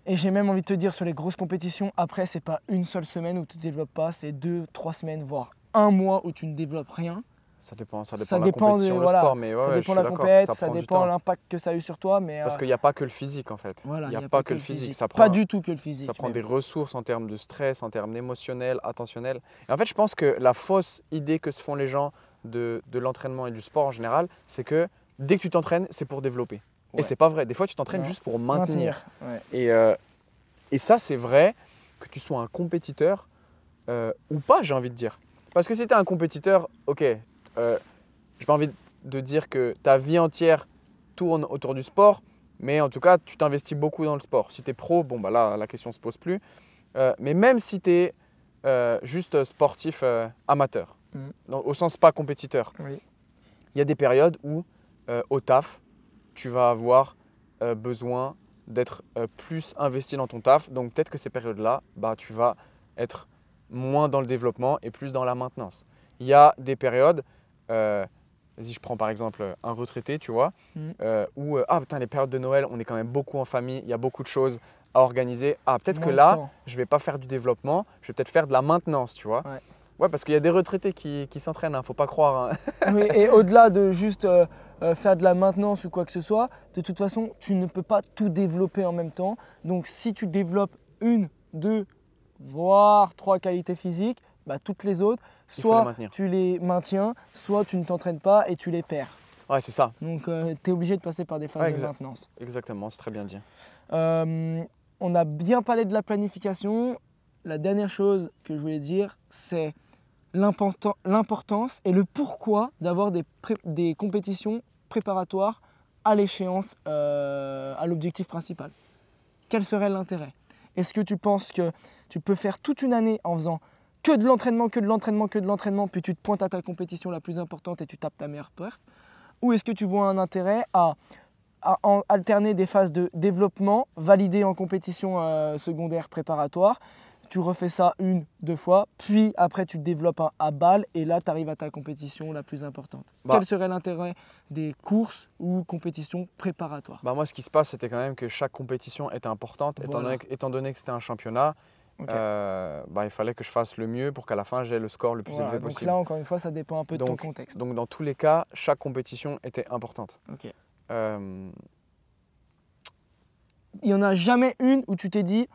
Et j'ai même envie de te dire sur les grosses compétitions, après c'est pas une seule semaine où tu ne développes pas, c'est 2-3 semaines, voire un mois où tu ne développes rien. Ça dépend de la compétition, le voilà, sport, mais ouais, ça ouais, je dépend suis de la d'accord, compète, ça ça prend du dépend de temps. l'impact que ça a eu sur toi. Mais Parce qu'il n'y a pas que le physique en fait. voilà, Il n'y a pas que le physique. Ça prend, pas du tout que le physique. ça prend même. des ressources en termes de stress, en termes émotionnels, attentionnels. Et en fait, je pense que la fausse idée que se font les gens de l'entraînement et du sport en général, c'est que dès que tu t'entraînes, c'est pour développer. Ouais. Et c'est pas vrai. Des fois, tu t'entraînes Non. juste pour maintenir. Ouais. Et ça, c'est vrai que tu sois un compétiteur ou pas, j'ai envie de dire. Parce que si tu es un compétiteur, ok, j'ai pas envie de dire que ta vie entière tourne autour du sport, mais en tout cas, tu t'investis beaucoup dans le sport. Si tu es pro, bon, bah là, la question ne se pose plus. Mais même si tu es juste sportif amateur, au sens pas compétiteur, Oui. il y a des périodes où, au taf, tu vas avoir besoin d'être plus investi dans ton taf. Donc peut-être que ces périodes-là, bah, tu vas être moins dans le développement et plus dans la maintenance. Il y a des périodes, vas-y, je prends par exemple un retraité, tu vois, où ah putain, les périodes de Noël, on est quand même beaucoup en famille, il y a beaucoup de choses à organiser. Ah, peut-être que là, je ne vais pas faire du développement, je vais peut-être faire de la maintenance, tu vois. Ouais, parce qu'il y a des retraités qui s'entraînent, hein, faut pas croire. Hein. Oui, et au-delà de juste faire de la maintenance ou quoi que ce soit, de toute façon, tu ne peux pas tout développer en même temps. Donc, si tu développes une, deux, voire trois qualités physiques, bah, toutes les autres, soit tu les maintiens, soit tu ne t'entraînes pas et tu les perds. Ouais, c'est ça. Donc, tu es obligé de passer par des phases de maintenance. Exactement, c'est très bien dit. On a bien parlé de la planification. La dernière chose que je voulais dire, c'est l'importance et le pourquoi d'avoir des compétitions préparatoires à l'échéance, à l'objectif principal. Quel serait l'intérêt? Est-ce que tu penses que tu peux faire toute une année en faisant que de l'entraînement, puis tu te pointes à ta compétition la plus importante et tu tapes ta meilleure perf? Ou est-ce que tu vois un intérêt à alterner des phases de développement validées en compétition secondaire préparatoire? Tu refais ça une, deux fois, puis après tu te développes à balle et là tu arrives à ta compétition la plus importante. Quel serait l'intérêt des courses ou compétitions préparatoires? Moi, ce qui se passe, c'était quand même que chaque compétition était importante, étant donné que c'était un championnat. Il fallait que je fasse le mieux pour qu'à la fin j'ai le score le plus élevé possible. Donc là, encore une fois, ça dépend un peu de ton contexte. Donc dans tous les cas, chaque compétition était importante. Il n'y en a jamais une où tu t'es dit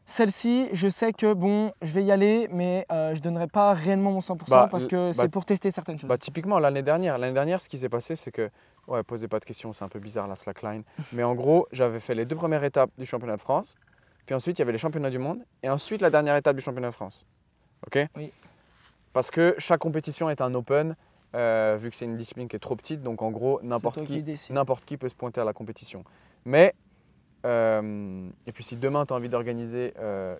celle-ci, je sais que bon, je vais y aller, mais je ne donnerai pas réellement mon 100% parce que c'est pour tester certaines choses. Typiquement, l'année dernière, ce qui s'est passé, c'est que, posez pas de questions, c'est un peu bizarre la slackline, mais en gros, j'avais fait les 2 premières étapes du championnat de France, puis ensuite il y avait les championnats du monde, et ensuite la dernière étape du championnat de France. Ok? Oui. Parce que chaque compétition est un open, vu que c'est une discipline qui est trop petite, donc en gros, n'importe qui peut se pointer à la compétition. Mais et puis si demain tu as envie d'organiser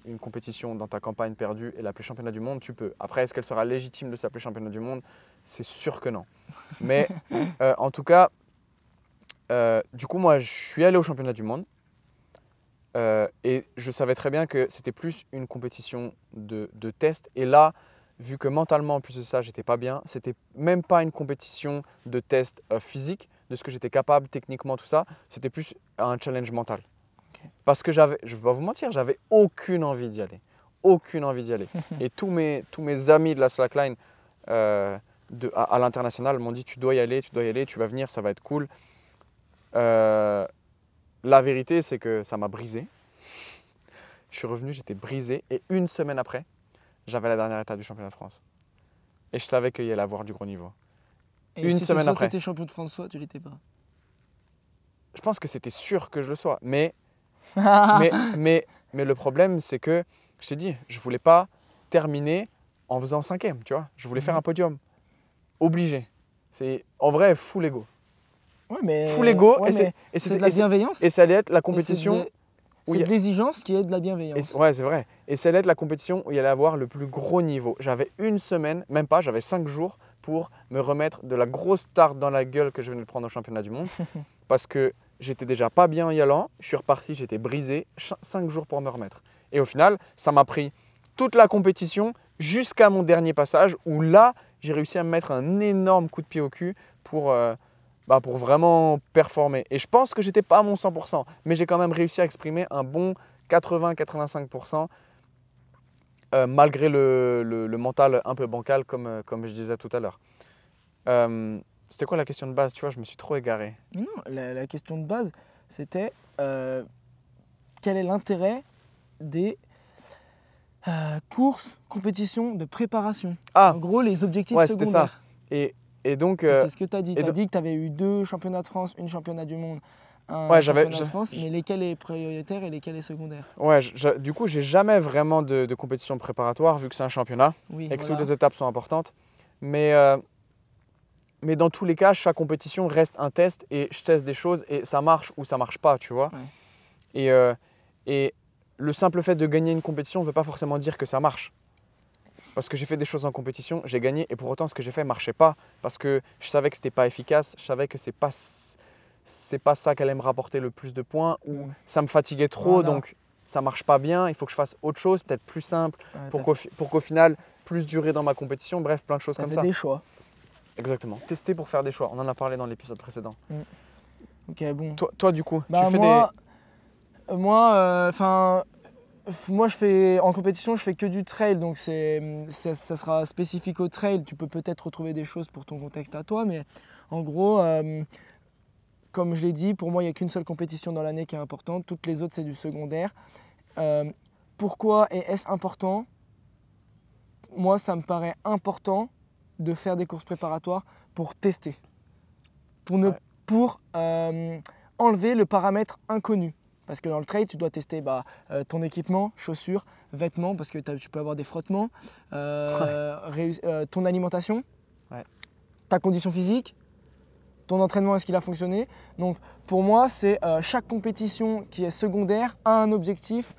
une compétition dans ta campagne perdue et l'appeler championnat du monde, tu peux. Après, est-ce qu'elle sera légitime de s'appeler championnat du monde? C'est sûr que non. Mais en tout cas, du coup, moi, je suis allé au championnat du monde et je savais très bien que c'était plus une compétition de test. Et là, vu que mentalement, en plus de ça, j'étais pas bien, c'était même pas une compétition de test physique, de ce que j'étais capable techniquement, tout ça, c'était plus un challenge mental. Parce que je ne vais pas vous mentir, j'avais aucune envie d'y aller. Aucune envie d'y aller. Et tous mes amis de la slackline à l'international m'ont dit tu dois y aller, tu vas venir, ça va être cool. La vérité, c'est que ça m'a brisé. Je suis revenu, j'étais brisé. Et une semaine après, j'avais la dernière étape du championnat de France. Et je savais qu'il y allait avoir du gros niveau. Et une semaine après. Tu étais champion de France, soit tu l'étais pas. Je pense que c'était sûr que je le sois. Mais le problème, c'est que, je t'ai dit, je ne voulais pas terminer en faisant 5e, tu vois. Je voulais faire un podium. Obligé. C'est en vrai full ego. Full ego. Et c'est de la bienveillance. Et ça allait être la compétition. C'est de l'exigence qui est de la bienveillance. Ouais, c'est vrai. Et ça allait être la compétition où il y allait avoir le plus gros niveau. J'avais une semaine, même pas, j'avais 5 jours pour me remettre de la grosse tarte dans la gueule que je venais de prendre au championnat du monde. Parce que j'étais déjà pas bien en y allant. Je suis reparti, j'étais brisé. 5 jours pour me remettre. Et au final, ça m'a pris toute la compétition jusqu'à mon dernier passage où là, j'ai réussi à me mettre un énorme coup de pied au cul pour vraiment performer. Et je pense que j'étais pas à mon 100%, mais j'ai quand même réussi à exprimer un bon 80-85%. malgré le mental un peu bancal, comme je disais tout à l'heure. C'était quoi la question de base? Tu vois, je me suis trop égaré. Mais non, la question de base, c'était quel est l'intérêt des courses, compétitions de préparation? Ah, En gros, les objectifs ouais, c'était ça. secondaires. Et donc, Et c'est ce que tu as dit. et Tu as do- dit que tu avais eu 2 championnats de France, une championnat du monde, un ouais, championnat de France, mais lesquels est prioritaire et lesquels est secondaire? ouais, du coup, j'ai jamais vraiment de compétition préparatoire vu que c'est un championnat Oui, et que voilà. toutes les étapes sont importantes. Mais dans tous les cas, chaque compétition reste un test et je teste des choses et ça marche ou ça marche pas, tu vois. Ouais. Et le simple fait de gagner une compétition ne veut pas forcément dire que ça marche. Parce que j'ai fait des choses en compétition, j'ai gagné et pour autant ce que j'ai fait ne marchait pas. Parce que je savais que c'était pas efficace, je savais que c'est pas ça qui allait me rapporter le plus de points ou ça me fatiguait trop, Voilà. donc ça marche pas bien, il faut que je fasse autre chose, peut-être plus simple, Ouais, pour qu'au final, plus durer dans ma compétition, bref, plein de choses t'as comme fait ça. des choix. Exactement. Tester pour faire des choix, on en a parlé dans l'épisode précédent. Ok, bon. Toi du coup, Bah tu fais moi, moi, je fais en compétition, je fais que du trail, donc ça sera spécifique au trail. Tu peux peut-être retrouver des choses pour ton contexte à toi, mais en gros, comme je l'ai dit, pour moi, il n'y a qu'une seule compétition dans l'année qui est importante. Toutes les autres, c'est du secondaire. Pourquoi est-ce important? Moi, ça me paraît important de faire des courses préparatoires pour tester, pour enlever le paramètre inconnu. Parce que dans le trail, tu dois tester ton équipement, chaussures, vêtements, parce que tu peux avoir des frottements, ton alimentation, ta condition physique, ton entraînement, est-ce qu'il a fonctionné. Donc pour moi, c'est chaque compétition qui est secondaire a un objectif.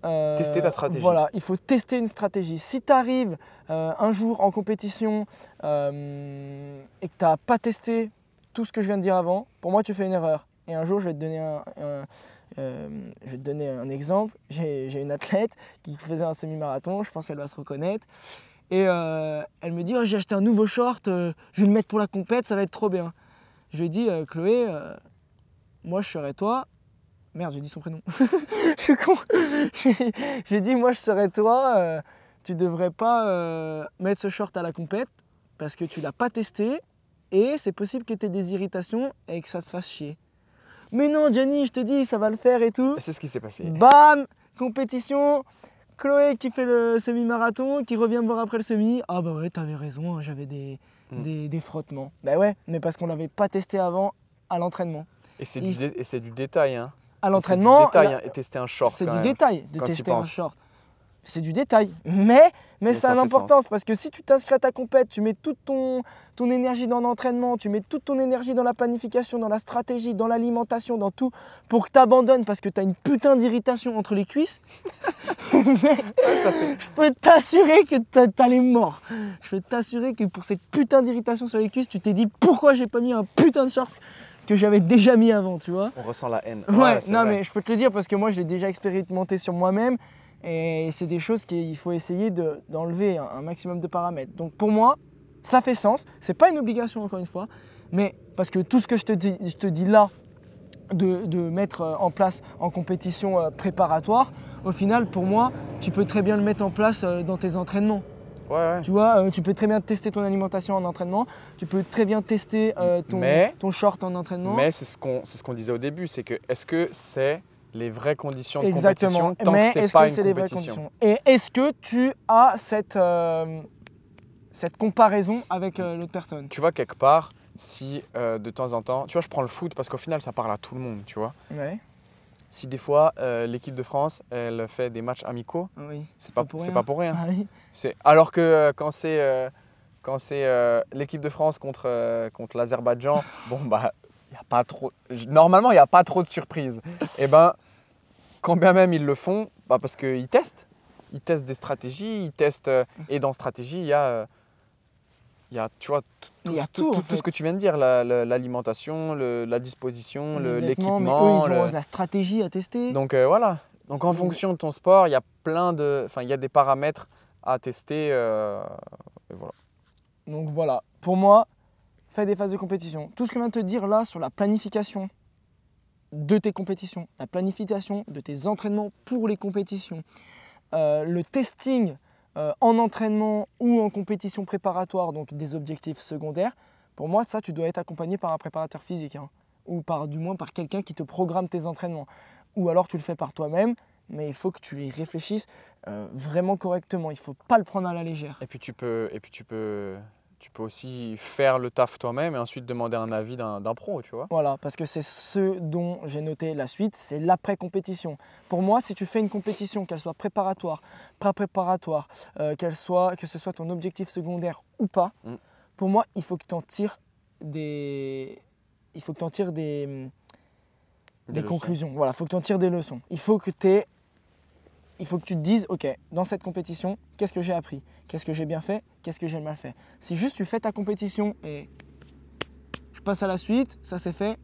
Tester ta stratégie. Voilà, il faut tester une stratégie. Si tu arrives un jour en compétition et que tu n'as pas testé tout ce que je viens de dire avant, pour moi, tu fais une erreur. Et un jour, je vais te donner un exemple. J'ai une athlète qui faisait un semi-marathon, je pense qu'elle va se reconnaître. Et elle me dit j'ai acheté un nouveau short, je vais le mettre pour la compète, ça va être trop bien. Je lui ai dit Chloé, moi je serais toi. Merde, j'ai dit son prénom. Je suis con. J'ai dit moi je serais toi, tu devrais pas mettre ce short à la compète parce que tu l'as pas testé et c'est possible que tu aies des irritations et que ça te fasse chier. Mais non, Gianni, je te dis, ça va le faire et tout. Et c'est ce qui s'est passé. Bam, compétition. Chloé qui fait le semi-marathon, qui revient me voir après le semi. Ah bah ouais, t'avais raison, j'avais des frottements. Bah ouais, mais parce qu'on l'avait pas testé avant à l'entraînement. Et c'est du détail, hein. À l'entraînement, et tester un short. C'est quand du même, détail de quand tester tu un penses. short. C'est du détail, mais ça ça a fait l'importance sens. parce que si tu t'inscris à ta compète, tu mets toute ton énergie dans l'entraînement, tu mets toute ton énergie dans la planification, dans la stratégie, dans l'alimentation, dans tout, pour que tu abandonnes parce que tu as une putain d'irritation entre les cuisses, mec, je peux t'assurer que t'as les morts. Je peux t'assurer que pour cette putain d'irritation sur les cuisses, tu t'es dit pourquoi j'ai pas mis un putain de short que j'avais déjà mis avant, tu vois. On ressent la haine. Ouais, c'est non vrai. mais je peux te le dire parce que moi je l'ai déjà expérimenté sur moi-même et c'est des choses qu'il faut essayer d'enlever un maximum de paramètres. Donc pour moi, ça fait sens. C'est pas une obligation encore une fois, mais parce que tout ce que je te dis là de mettre en place en compétition préparatoire, au final pour moi, tu peux très bien le mettre en place dans tes entraînements. Ouais. Tu vois, tu peux très bien tester ton alimentation en entraînement, tu peux très bien tester ton short en entraînement. Mais c'est ce qu'on disait au début, c'est que est-ce que c'est les vraies conditions de Exactement. compétition tant mais que c'est est-ce pas que une c'est les vraies compétition. conditions? Et est-ce que tu as cette comparaison avec l'autre personne? Tu vois, quelque part, si de temps en temps, tu vois, je prends le foot parce qu'au final, ça parle à tout le monde, tu vois. Ouais. Si des fois, l'équipe de France, elle fait des matchs amicaux, Oui. c'est pas pour rien. Ah oui. Alors que quand c'est l'équipe de France contre l'Azerbaïdjan, bon bah, y a pas trop. Normalement, il n'y a pas trop de surprises. Et ben, quand bien même ils le font, bah parce qu'ils testent. Ils testent des stratégies, ils testent. Et dans stratégie, il y a, tu vois, tout ce que tu viens de dire, l'alimentation, la disposition, l'équipement. Mais eux, ils ont la stratégie à tester. Donc voilà. Donc en fonction de ton sport, il y a il y a des paramètres à tester. Et voilà. Donc voilà, pour moi, fais des phases de compétition. Tout ce que je viens de te dire là sur la planification de tes compétitions, la planification de tes entraînements pour les compétitions, le testing en entraînement ou en compétition préparatoire, donc des objectifs secondaires, pour moi, ça, tu dois être accompagné par un préparateur physique, hein, ou du moins par quelqu'un qui te programme tes entraînements. Ou alors tu le fais par toi-même, mais il faut que tu y réfléchisses vraiment correctement. Il ne faut pas le prendre à la légère. Et puis tu peux aussi faire le taf toi-même et ensuite demander un avis d'un pro, tu vois. Voilà, parce que c'est ce dont j'ai noté la suite, c'est l'après-compétition. Pour moi, si tu fais une compétition, qu'elle soit préparatoire, pré-préparatoire, que ce soit ton objectif secondaire ou pas, pour moi, il faut que tu en tires des conclusions. Voilà, il faut que tu en tires des leçons. Il faut que tu te dises, ok, dans cette compétition, qu'est-ce que j'ai appris? Qu'est-ce que j'ai bien fait? Qu'est-ce que j'ai mal fait? Si juste tu fais ta compétition et je passe à la suite, ça c'est fait,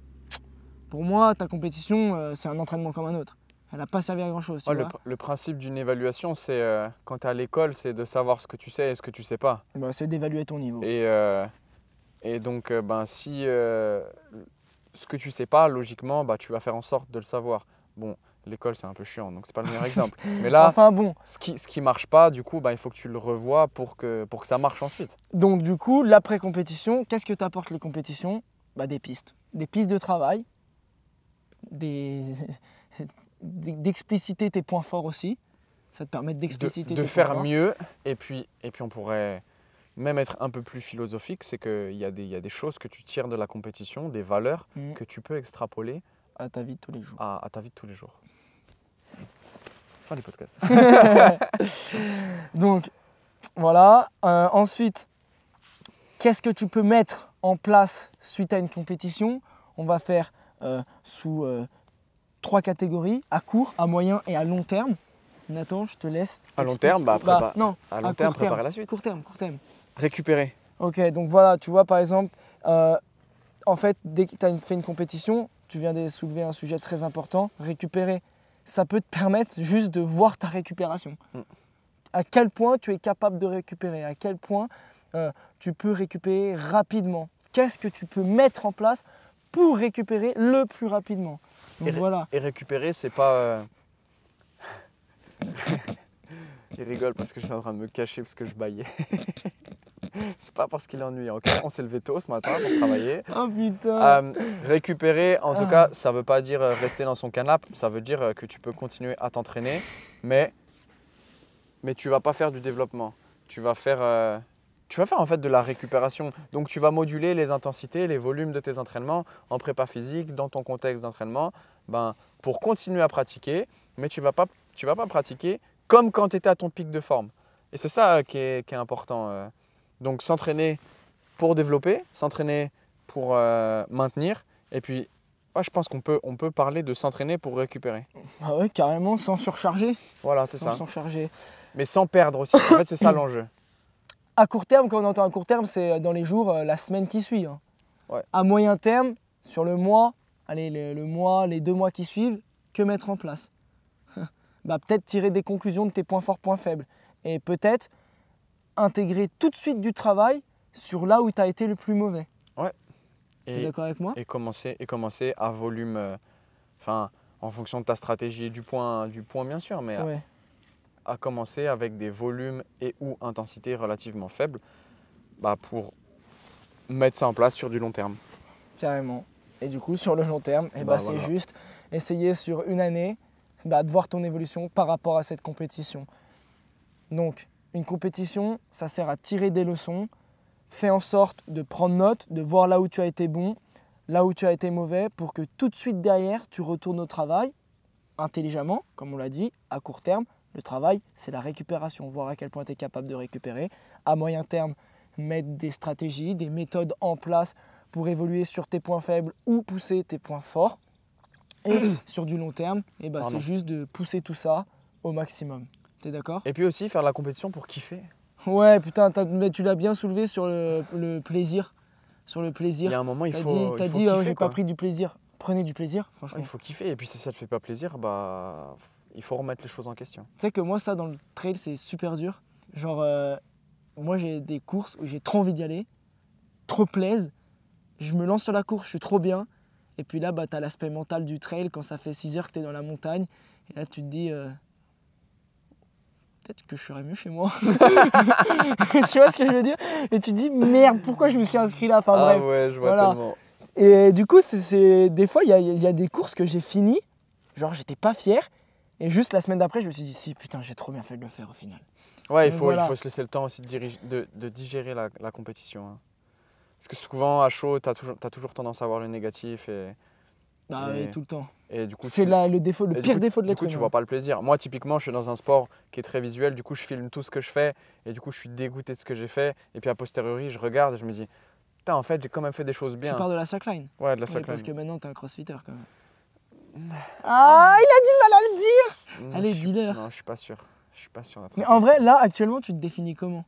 pour moi, ta compétition, c'est un entraînement comme un autre. Elle n'a pas servi à grand-chose, tu vois. Le principe d'une évaluation, c'est quand tu es à l'école, c'est de savoir ce que tu sais et ce que tu sais pas. Bah, c'est d'évaluer ton niveau. Et donc, si ce que tu sais pas, logiquement, tu vas faire en sorte de le savoir. Bon, l'école, c'est un peu chiant, donc c'est pas le meilleur exemple. Mais là, enfin bon. ce qui marche pas, du coup, il faut que tu le revoies pour que ça marche ensuite. Donc du coup, l'après-compétition, qu'est-ce que t'apportent les compétitions? Des pistes. Des pistes de travail, d'expliciter tes points forts aussi. Ça te permet d'expliciter tes points forts. De faire mieux, et puis on pourrait même être un peu plus philosophique, c'est qu'il y a des choses que tu tires de la compétition, des valeurs que tu peux extrapoler à ta vie de tous les jours. À ta vie de tous les jours. Fin du podcast. Donc, voilà. Ensuite, qu'est-ce que tu peux mettre en place suite à une compétition? On va faire sous 3 catégories, à court, à moyen et à long terme. Nathan, je te laisse. À long terme, préparer la suite. Court terme. Récupérer. Ok, donc voilà, tu vois par exemple, en fait, dès que tu as fait une compétition, tu viens de soulever un sujet très important, récupérer. Ça peut te permettre juste de voir ta récupération. À quel point tu es capable de récupérer, à quel point tu peux récupérer rapidement. Qu'est-ce que tu peux mettre en place pour récupérer le plus rapidement. Donc, voilà. Et récupérer, c'est pas... Il rigole parce que je suis en train de me cacher parce que je baillais. C'est pas parce qu'il est ennuyant. Ok, on s'est levé tôt ce matin pour travailler. Oh putain. Récupérer, en tout cas, ça veut pas dire rester dans son canapé. Ça veut dire que tu peux continuer à t'entraîner, mais tu vas pas faire du développement. Tu vas faire en fait de la récupération. Donc tu vas moduler les intensités, les volumes de tes entraînements en prépa physique, dans ton contexte d'entraînement, pour continuer à pratiquer, mais tu vas pas pratiquer comme quand tu étais à ton pic de forme. Et c'est ça qui est important. Donc s'entraîner pour développer, s'entraîner pour maintenir. Et puis, je pense qu'on peut parler de s'entraîner pour récupérer. Ah ouais, carrément, sans surcharger. Voilà, c'est ça. Sans surcharger. Mais sans perdre aussi. En fait, c'est ça l'enjeu. À court terme, quand on entend à court terme, c'est dans les jours, la semaine qui suit. Hein. Ouais. À moyen terme, sur le mois, le mois, les 2 mois qui suivent, que mettre en place? Peut-être tirer des conclusions de tes points forts, points faibles. Et peut-être intégrer tout de suite du travail sur là où tu as été le plus mauvais. Ouais. Tu es d'accord avec moi? Et commencer à volume, en fonction de ta stratégie et du point bien sûr, mais ouais. à commencer avec des volumes et ou intensités relativement faibles pour mettre ça en place sur du long terme. Carrément. Et du coup, sur le long terme, c'est juste essayer sur une année de voir ton évolution par rapport à cette compétition. Donc, une compétition, ça sert à tirer des leçons. Fais en sorte de prendre note, de voir là où tu as été bon, là où tu as été mauvais, pour que tout de suite derrière, tu retournes au travail intelligemment, comme on l'a dit, à court terme. Le travail, c'est la récupération, voir à quel point tu es capable de récupérer. À moyen terme, mettre des stratégies, des méthodes en place pour évoluer sur tes points faibles ou pousser tes points forts. Et sur du long terme, c'est juste de pousser tout ça au maximum. T'es d'accord? Et puis aussi faire de la compétition pour kiffer. Ouais, putain, tu l'as bien soulevé sur le plaisir. Sur le plaisir. Il y a un moment, il faut T'as dit, kiffer, j'ai pas pris du plaisir. Prenez du plaisir, franchement. Il faut kiffer. Et puis si ça te fait pas plaisir, il faut remettre les choses en question. Tu sais que moi, ça, dans le trail, c'est super dur. Genre, moi, j'ai des courses où j'ai trop envie d'y aller, trop plaise. Je me lance sur la course, je suis trop bien. Et puis là, tu as l'aspect mental du trail quand ça fait 6 heures que tu es dans la montagne. Et là, tu te dis, peut-être que je serais mieux chez moi. Tu vois ce que je veux dire? Et tu te dis, merde, pourquoi je me suis inscrit là? Enfin Ah bref. ouais, je vois voilà. tellement. Et du coup, des fois, il y a des courses que j'ai finies, genre j'étais pas fier. Et juste la semaine d'après, je me suis dit, si putain, j'ai trop bien fait de le faire au final. Ouais, Donc, il voilà. faut se laisser le temps aussi de digérer la compétition. Hein. Parce que souvent, à chaud, t'as toujours tendance à voir le négatif. Bah Et- ouais, tout le temps. Et du coup, C'est le défaut, le et pire du coup, défaut de du l'être coup, tu humain. vois pas le plaisir. Moi, typiquement, je suis dans un sport qui est très visuel. Du coup, je filme tout ce que je fais. Et du coup, je suis dégoûté de ce que j'ai fait. Et puis, a posteriori, je regarde et je me dis, putain, en fait, j'ai quand même fait des choses Tu bien. pars de la slackline. Ouais, de la Oui, slackline. parce que maintenant, t'es un crossfitter quand même. Ah, il a du mal à le dire. Non, Allez, je suis- dis-le. Non, je suis pas sûr. Je suis pas sûr d'être Mais un en vrai, crossfitter. là, actuellement, tu te définis comment?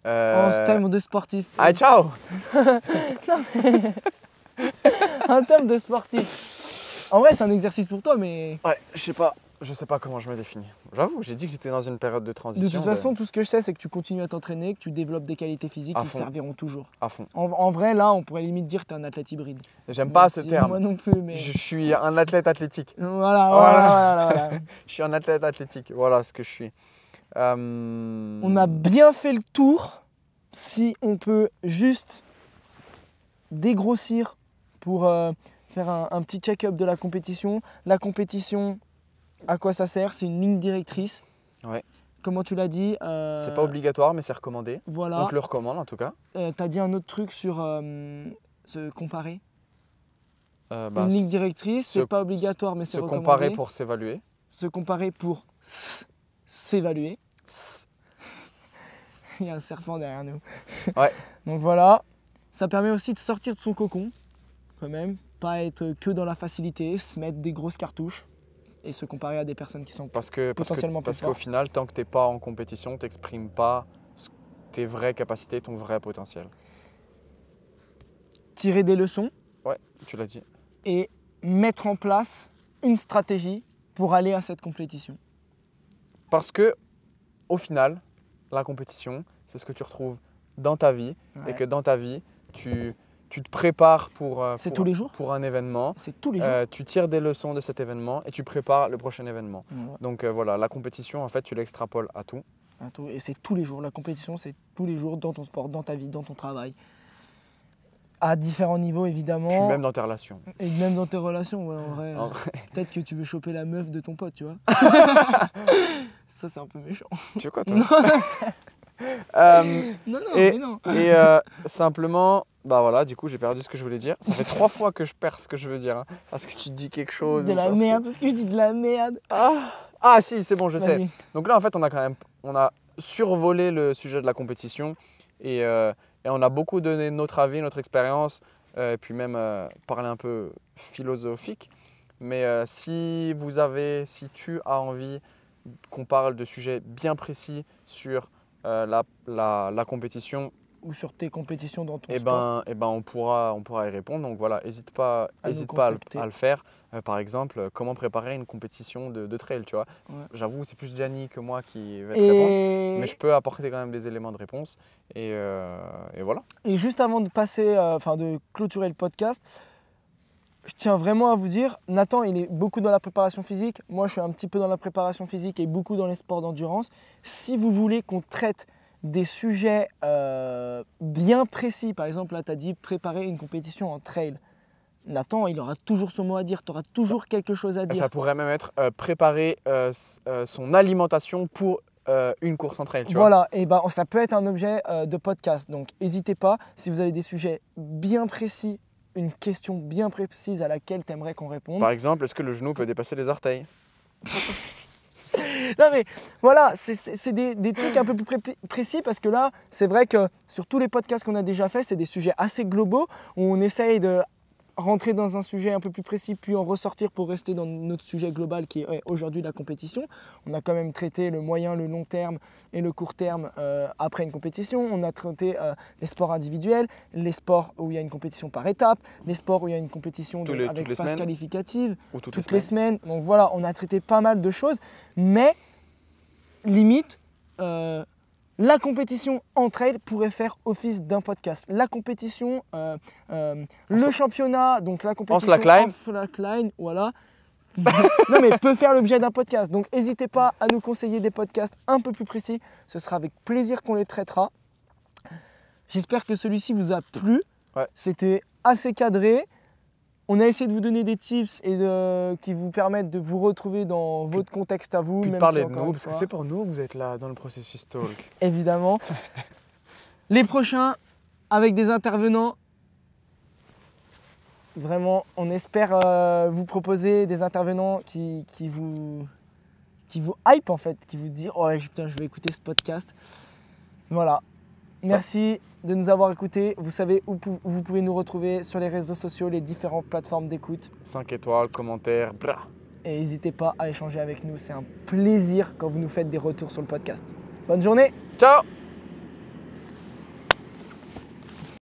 En termes de sportif. Allez, ciao. En termes de sportif. En vrai, c'est un exercice pour toi, mais Ouais, je sais pas comment je me définis. J'avoue, j'ai dit que j'étais dans une période de transition. de toute façon, tout ce que je sais, c'est que tu continues à t'entraîner, que tu développes des qualités physiques À qui te fond. serviront toujours. à fond. En vrai, là, on pourrait limite dire que t'es un athlète hybride. J'aime pas Même ce si terme. Moi non plus, mais. Je suis un athlète athlétique. Voilà. Je suis un athlète athlétique. Voilà ce que je suis. On a bien fait le tour. Si on peut juste dégrossir pour faire un petit check-up de la compétition. La compétition, à quoi ça sert? C'est une ligne directrice. Ouais. Comment tu l'as dit C'est pas obligatoire, mais c'est recommandé. Voilà. On te le recommande en tout cas. Tu as dit un autre truc sur se comparer. Bah, Une ligne directrice, se- c'est pas obligatoire, mais c'est se recommandé. comparer pour s'évaluer. Se comparer pour s'évaluer. Il y a un serpent derrière nous. Ouais. Donc voilà, ça permet aussi de sortir de son cocon, quand même, pas être que dans la facilité, se mettre des grosses cartouches et se comparer à des personnes qui sont potentiellement plus parce qu'au fortes. final, tant que t'es pas en compétition, t'exprimes pas tes vraies capacités, ton vrai potentiel. Tirer des leçons Ouais, tu l'as dit. et mettre en place une stratégie pour aller à cette compétition. Parce que au final, la compétition, c'est ce que tu retrouves dans ta vie et Ouais. que dans ta vie, tu te prépares pour tous les jours. pour un événement. C'est tous les jours. Tu tires des leçons de cet événement et tu prépares le prochain événement. Voilà. Donc voilà, la compétition, en fait, tu l'extrapoles à tout. Et c'est tous les jours. La compétition, c'est tous les jours dans ton sport, dans ta vie, dans ton travail. À différents niveaux, Puis évidemment. même dans tes relations. Et même dans tes relations, ouais, en vrai. En vrai. Peut-être que tu veux choper la meuf de ton pote, tu vois. Ça, c'est un peu méchant. Tu veux quoi, toi Non, Euh, non, Et- mais non. Et simplement, bah voilà, du coup, j'ai perdu ce que je voulais dire. Ça fait 3 fois que je perds ce que je veux dire. Hein, parce que tu dis quelque chose. De ou la parce que- merde, parce que je dis de la merde. Ah si, c'est bon, je sais. Vas-y. Donc là, en fait, on a survolé le sujet de la compétition et on a beaucoup donné notre avis, notre expérience, et puis même parlé un peu philosophique. Mais si tu as envie qu'on parle de sujets bien précis sur la compétition, Ou sur tes compétitions dans ton eh sport. ben, on pourra y répondre. Donc voilà, n'hésite pas À nous à contacter. le faire. Par exemple, comment préparer une compétition de trail, tu vois. Ouais. J'avoue, c'est plus Gianni que moi qui va te répondre. Mais Et, je peux apporter quand même des éléments de réponse. Et voilà. et juste avant de passer, de clôturer le podcast, je tiens vraiment à vous dire, Nathan, il est beaucoup dans la préparation physique. Moi, je suis un petit peu dans la préparation physique et beaucoup dans les sports d'endurance. Si vous voulez qu'on traite des sujets bien précis, par exemple, là, tu as dit préparer une compétition en trail. Nathan, il aura toujours son mot à dire, tu auras toujours quelque chose à dire. Ça pourrait même être préparer son alimentation pour une course en trail, tu vois. Voilà, et ben, ça peut être un objet de podcast. Donc, n'hésitez pas, si vous avez des sujets bien précis, une question bien précise à laquelle tu aimerais qu'on réponde. Par exemple, est-ce que le genou peut dépasser les orteils? Non mais voilà, c'est des trucs un peu plus précis parce que là, c'est vrai que sur tous les podcasts qu'on a déjà fait, c'est des sujets assez globaux où on essaye de rentrer dans un sujet un peu plus précis puis en ressortir pour rester dans notre sujet global qui est aujourd'hui la compétition. On a quand même traité le moyen, le long terme et le court terme après une compétition. On a traité les sports individuels, les sports où il y a une compétition par étape, les sports où il y a une compétition Toutes avec les phase semaines. qualificative. Ou Toutes les semaines. Donc voilà, on a traité pas mal de choses, mais limite, la compétition entre elles pourrait faire office d'un podcast. La compétition, le championnat, donc la compétition slackline. en slackline, voilà, Non mais peut faire l'objet d'un podcast. Donc n'hésitez pas à nous conseiller des podcasts un peu plus précis. Ce sera avec plaisir qu'on les traitera. J'espère que celui-ci vous a plu. Ouais. C'était assez cadré. On a essayé de vous donner des tips qui vous permettent de vous retrouver dans votre contexte à vous. Puis de même parler si, de encore nous, une parce que fois, c'est pour nous que vous êtes là dans le processus talk. évidemment. Les prochains, avec des intervenants. Vraiment, on espère vous proposer des intervenants qui vous hype en fait, qui vous disent « Oh putain, je vais écouter ce podcast ». Voilà. Merci de nous avoir écoutés. Vous savez où vous pouvez nous retrouver sur les réseaux sociaux, les différentes plateformes d'écoute. 5 étoiles, commentaires, bra. Et n'hésitez pas à échanger avec nous. C'est un plaisir quand vous nous faites des retours sur le podcast. Bonne journée! Ciao!